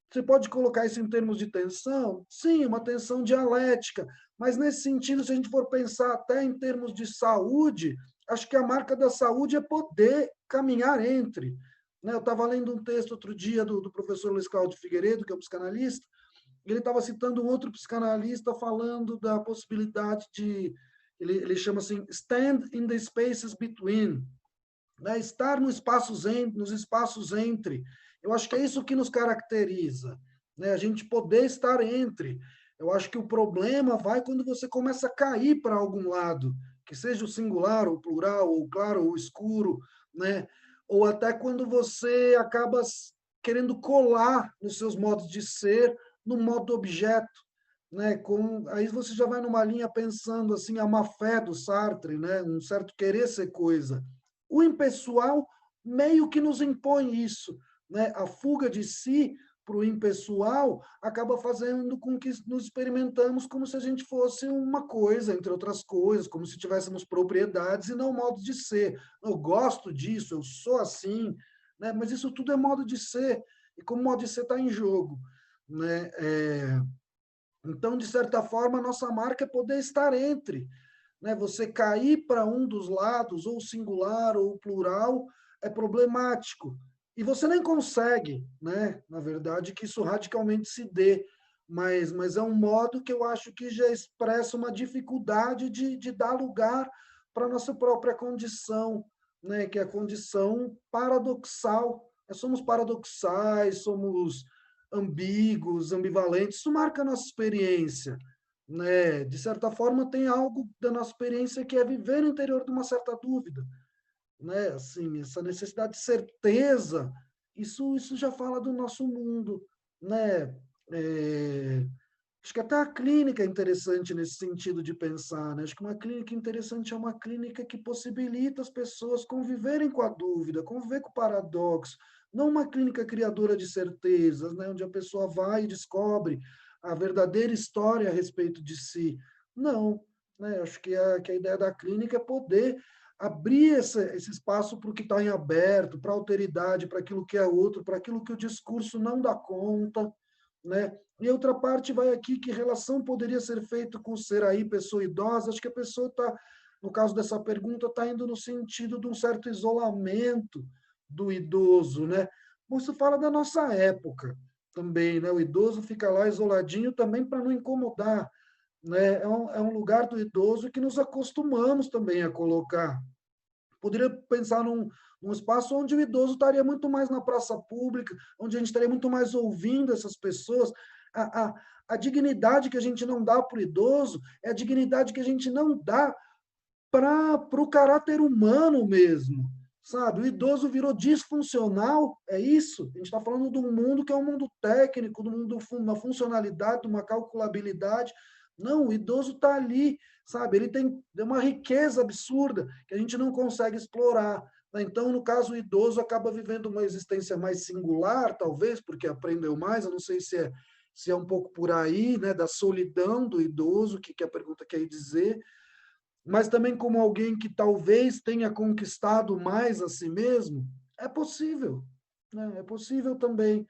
Você pode colocar isso em termos de tensão? Sim, uma tensão dialética, mas nesse sentido, se a gente for pensar até em termos de saúde, acho que a marca da saúde é poder caminhar entre. Né? Eu estava lendo um texto outro dia do professor Luiz Cláudio Figueiredo, que é um psicanalista. Ele estava citando um outro psicanalista falando da possibilidade de, ele chama assim, stand in the spaces between, né? Estar nos espaços entre. Eu acho que é isso que nos caracteriza, né? A gente poder estar entre. Eu acho que o problema vai quando você começa a cair para algum lado, que seja o singular, ou o plural, ou o claro, ou o escuro, né? Ou até quando você acaba querendo colar nos seus modos de ser no modo objeto, né? Aí você já vai numa linha pensando assim a má-fé do Sartre, né? Um certo querer ser coisa. O impessoal meio que nos impõe isso, né? A fuga de si para o impessoal acaba fazendo com que nos experimentamos como se a gente fosse uma coisa, entre outras coisas, como se tivéssemos propriedades e não modo de ser. Eu gosto disso, eu sou assim, né? Mas isso tudo é modo de ser, e como modo de ser está em jogo, né? Então, de certa forma, a nossa marca é poder estar entre, né? Você cair para um dos lados, ou singular ou plural, é problemático. E você nem consegue, né? Na verdade, que isso radicalmente se dê. Mas é um modo que eu acho que já expressa uma dificuldade de dar lugar para a nossa própria condição, né? Que é a condição paradoxal. Nós somos paradoxais, somos ambíguos, ambivalentes. Isso marca a nossa experiência, né? De certa forma, tem algo da nossa experiência que é viver no interior de uma certa dúvida, né? Assim, essa necessidade de certeza, isso já fala do nosso mundo, né? Acho que até a clínica é interessante nesse sentido de pensar, né? Acho que uma clínica interessante é uma clínica que possibilita as pessoas conviverem com a dúvida, conviver com o paradoxo, não uma clínica criadora de certezas, né? Onde a pessoa vai e descobre a verdadeira história a respeito de si. Não, né? Acho que a ideia da clínica é poder abrir esse espaço para o que está em aberto, para a alteridade, para aquilo que é outro, para aquilo que o discurso não dá conta, né? E outra parte vai aqui, que relação poderia ser feita com ser aí pessoa idosa? Acho que a pessoa está no caso dessa pergunta, está indo no sentido de um certo isolamento do idoso, né? Isso fala da nossa época também, né? O idoso fica lá isoladinho também para não incomodar, né? É um lugar do idoso que nos acostumamos também a colocar. Poderia pensar num espaço onde o idoso estaria muito mais na praça pública, onde a gente estaria muito mais ouvindo essas pessoas. A dignidade que a gente não dá para o idoso é a dignidade que a gente não dá para o caráter humano mesmo, sabe? O idoso virou disfuncional, é isso? A gente está falando de um mundo que é um mundo técnico, de uma funcionalidade, de uma calculabilidade. Não, o idoso está ali, sabe? Ele tem uma riqueza absurda que a gente não consegue explorar. Então, no caso, o idoso acaba vivendo uma existência mais singular, talvez, porque aprendeu mais, eu não sei se é um pouco por aí, né, da solidão do idoso, que a pergunta quer dizer, mas também como alguém que talvez tenha conquistado mais a si mesmo, é possível, né? É possível também,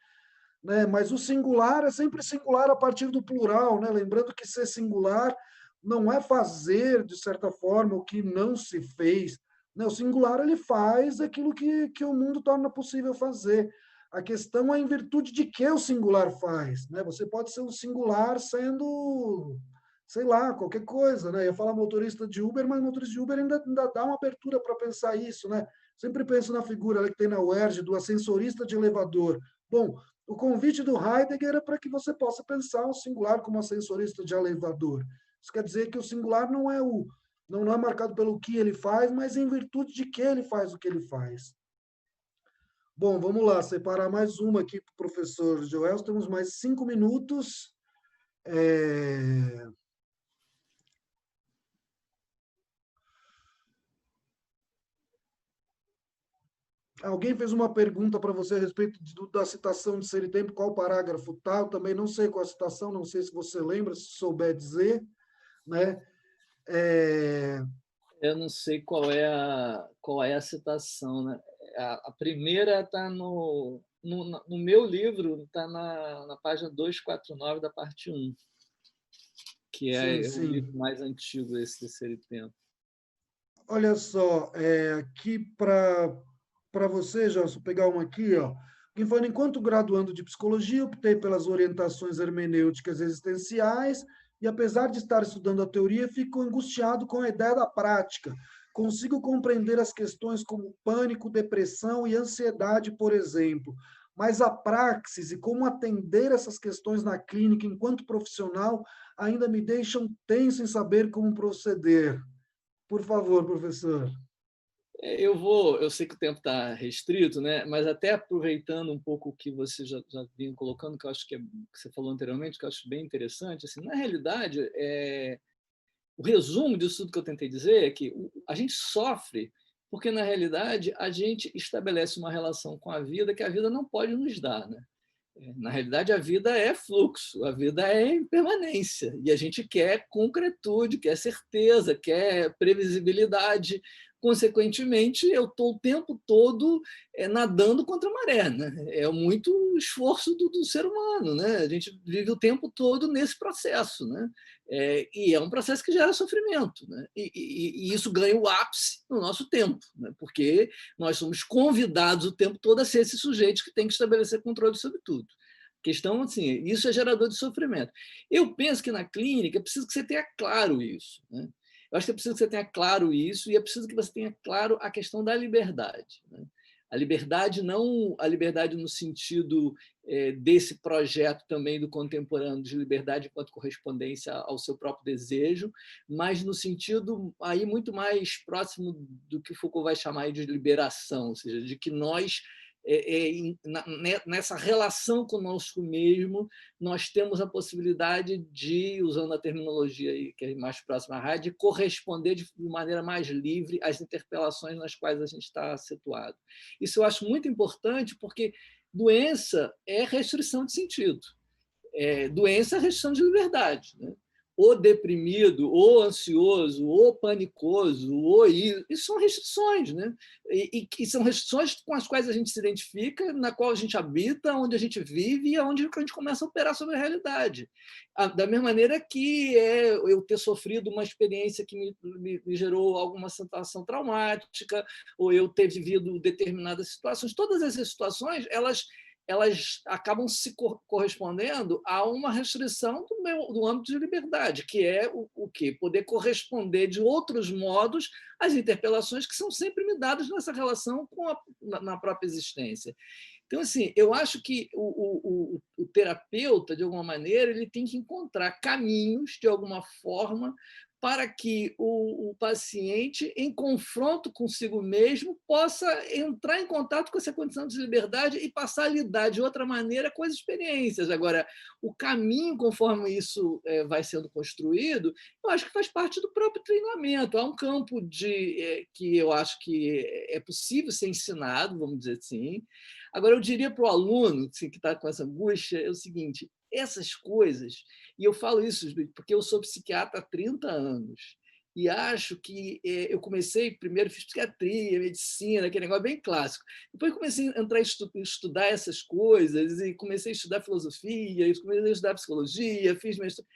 né? Mas o singular é sempre singular a partir do plural, né? Lembrando que ser singular não é fazer, de certa forma, o que não se fez, né? O singular ele faz aquilo que o mundo torna possível fazer. A questão é em virtude de que o singular faz, né? Você pode ser um singular sendo, sei lá, qualquer coisa, né? Eu ia falar motorista de Uber, mas motorista de Uber ainda dá uma abertura para pensar isso, né? Sempre penso na figura ali que tem na UERJ do ascensorista de elevador. Bom, o convite do Heidegger é para que você possa pensar o singular como ascensorista de elevador. Isso quer dizer que o singular não é marcado pelo que ele faz, mas em virtude de que ele faz o que ele faz. Bom, vamos lá, separar mais uma aqui para o professor Joel. Temos mais 5 minutos. Alguém fez uma pergunta para você a respeito da citação de Ser e Tempo, qual parágrafo tal, também não sei qual a citação, não sei se você lembra, se souber dizer, né? Eu não sei qual é a citação, né? A primeira está no meu livro, está na página 249 da parte 1, que Sim, é o sim. livro mais antigo desse terceiro tempo. Olha só, aqui para você, Gelson, pegar uma aqui, ó. Quem foi, enquanto graduando de psicologia, optei pelas orientações hermenêuticas existenciais e, apesar de estar estudando a teoria, fico angustiado com a ideia da prática. Consigo compreender as questões como pânico, depressão e ansiedade, por exemplo, mas a praxis e como atender essas questões na clínica enquanto profissional ainda me deixam tenso em saber como proceder. Por favor, professor. Eu sei que o tempo está restrito, né? Mas até aproveitando um pouco o que você já vinha colocando, que eu acho que você falou anteriormente, que eu acho bem interessante, assim, na realidade, o resumo disso tudo que eu tentei dizer é que a gente sofre porque, na realidade, a gente estabelece uma relação com a vida que a vida não pode nos dar, né? Na realidade, a vida é fluxo, a vida é impermanência, e a gente quer concretude, quer certeza, quer previsibilidade. Consequentemente, eu estou o tempo todo nadando contra a maré, né? É muito esforço do ser humano, né? A gente vive o tempo todo nesse processo, né? E é um processo que gera sofrimento, né? E isso ganha o ápice no nosso tempo, né? Porque nós somos convidados o tempo todo a ser esses sujeitos que têm que estabelecer controle sobre tudo. Questão assim, isso é gerador de sofrimento. Eu penso que na clínica é preciso que você tenha claro isso, né? Eu acho que é preciso que você tenha claro isso e é preciso que você tenha claro a questão da liberdade, né? A liberdade não a liberdade no sentido desse projeto também do contemporâneo de liberdade enquanto correspondência ao seu próprio desejo, mas no sentido aí muito mais próximo do que Foucault vai chamar de liberação, ou seja, de que nós nessa relação conosco mesmo, nós temos a possibilidade de, usando a terminologia aí, que é mais próxima à rádio, de corresponder de maneira mais livre às interpelações nas quais a gente está situado. Isso eu acho muito importante, porque doença é restrição de sentido. Doença é restrição de liberdade, né? ou deprimido, ou ansioso, ou panicoso, ou isso são restrições, né? E que são restrições com as quais a gente se identifica, na qual a gente habita, onde a gente vive e onde a gente começa a operar sobre a realidade. Da mesma maneira que eu ter sofrido uma experiência que me gerou alguma sensação traumática, ou eu ter vivido determinadas situações. Todas essas situações, elas acabam se correspondendo a uma restrição do âmbito de liberdade, que é o quê? Poder corresponder de outros modos às interpelações que são sempre me dadas nessa relação na própria existência. Então, assim, eu acho que o terapeuta, de alguma maneira, ele tem que encontrar caminhos, de alguma forma, para que o paciente, em confronto consigo mesmo, possa entrar em contato com essa condição de liberdade e passar a lidar de outra maneira com as experiências. Agora, o caminho, conforme isso vai sendo construído, eu acho que faz parte do próprio treinamento. Há um campo que eu acho que é possível ser ensinado, vamos dizer assim. Agora, eu diria para o aluno assim, que está com essa angústia é o seguinte: essas coisas, e eu falo isso porque eu sou psiquiatra há 30 anos, e acho que eu comecei, primeiro fiz psiquiatria, medicina, aquele negócio bem clássico. Depois comecei a entrar a estudar essas coisas, e comecei a estudar filosofia, e comecei a estudar psicologia, fiz mestrado.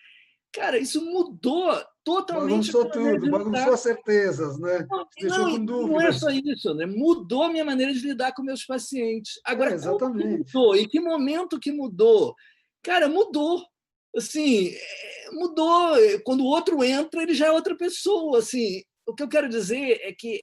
Cara, isso mudou totalmente a Bagunçou minha maneira tudo, de bagunçou lidar. as certezas, né? Te deixou com Não é dúvidas. só isso, né? Mudou a minha maneira de lidar com meus pacientes. Agora, como que Exatamente. mudou? Em que momento que mudou? Cara, mudou. Assim, mudou. Quando o outro entra, ele já é outra pessoa. Assim, o que eu quero dizer é que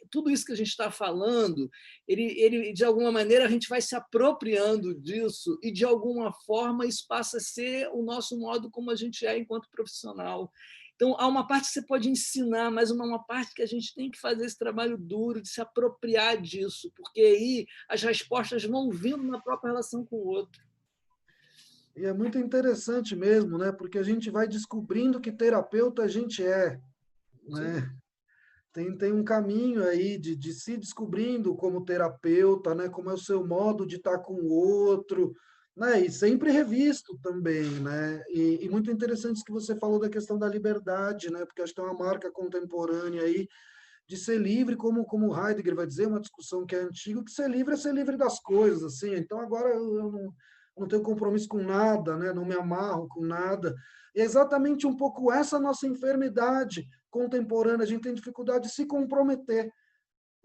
tudo isso que a gente está falando, ele, de alguma maneira, a gente vai se apropriando disso e, de alguma forma, isso passa a ser o nosso modo como a gente é enquanto profissional. Então, há uma parte que você pode ensinar, mas uma parte que a gente tem que fazer esse trabalho duro de se apropriar disso, porque aí as respostas vão vindo na própria relação com o outro. E é muito interessante mesmo, né? Porque a gente vai descobrindo que terapeuta a gente é, Sim. né? Tem um caminho aí de se descobrindo como terapeuta, né? Como é o seu modo de estar com o outro, né? E sempre revisto também, né? E muito interessante isso que você falou da questão da liberdade, né? Porque acho que tem uma marca contemporânea aí de ser livre, como Heidegger vai dizer, uma discussão que é antiga, que ser livre é ser livre das coisas, assim. Então agora eu não tenho compromisso com nada, né? Não me amarro com nada. E é exatamente um pouco essa nossa enfermidade contemporânea. A gente tem dificuldade de se comprometer,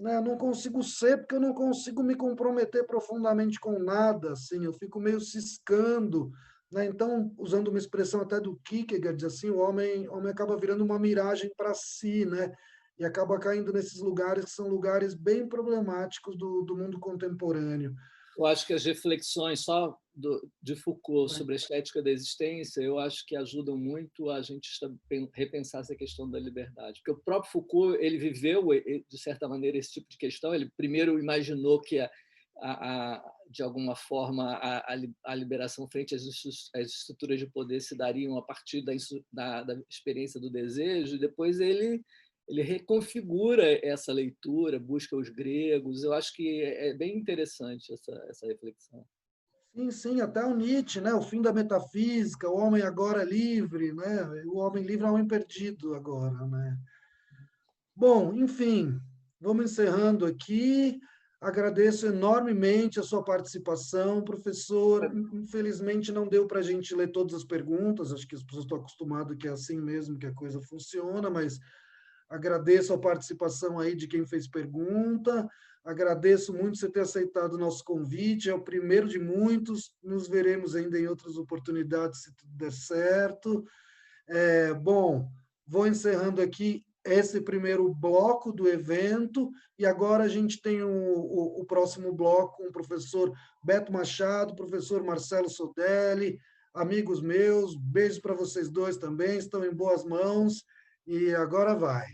né? Eu não consigo ser porque eu não consigo me comprometer profundamente com nada, assim. Eu fico meio ciscando, né? Então, usando uma expressão até do Kierkegaard, diz assim, o homem acaba virando uma miragem para si, né? E acaba caindo nesses lugares que são lugares bem problemáticos do mundo contemporâneo. Eu acho que as reflexões só de Foucault Né? sobre a estética da existência, eu acho que ajudam muito a gente repensar essa questão da liberdade. Porque o próprio Foucault, ele viveu, de certa maneira, esse tipo de questão. Ele primeiro imaginou que, de alguma forma, a liberação frente às estruturas de poder se dariam a partir da experiência do desejo, e depois ele reconfigura essa leitura, busca os gregos. Eu acho que é bem interessante essa reflexão. Sim, sim, até o Nietzsche, né? O fim da metafísica, o homem agora livre, né? O homem livre é o homem perdido agora, né? Bom, enfim, vamos encerrando aqui. Agradeço enormemente a sua participação, professor. Infelizmente não deu para a gente ler todas as perguntas, acho que as pessoas estão acostumadas que é assim mesmo que a coisa funciona, mas agradeço a participação aí de quem fez pergunta. Agradeço muito você ter aceitado o nosso convite. É o primeiro de muitos. Nos veremos ainda em outras oportunidades, se tudo der certo. Bom, vou encerrando aqui esse primeiro bloco do evento e agora a gente tem o próximo bloco com o professor Beto Machado, professor Marcelo Sodelli, amigos meus. Beijos para vocês dois também, estão em boas mãos e agora vai.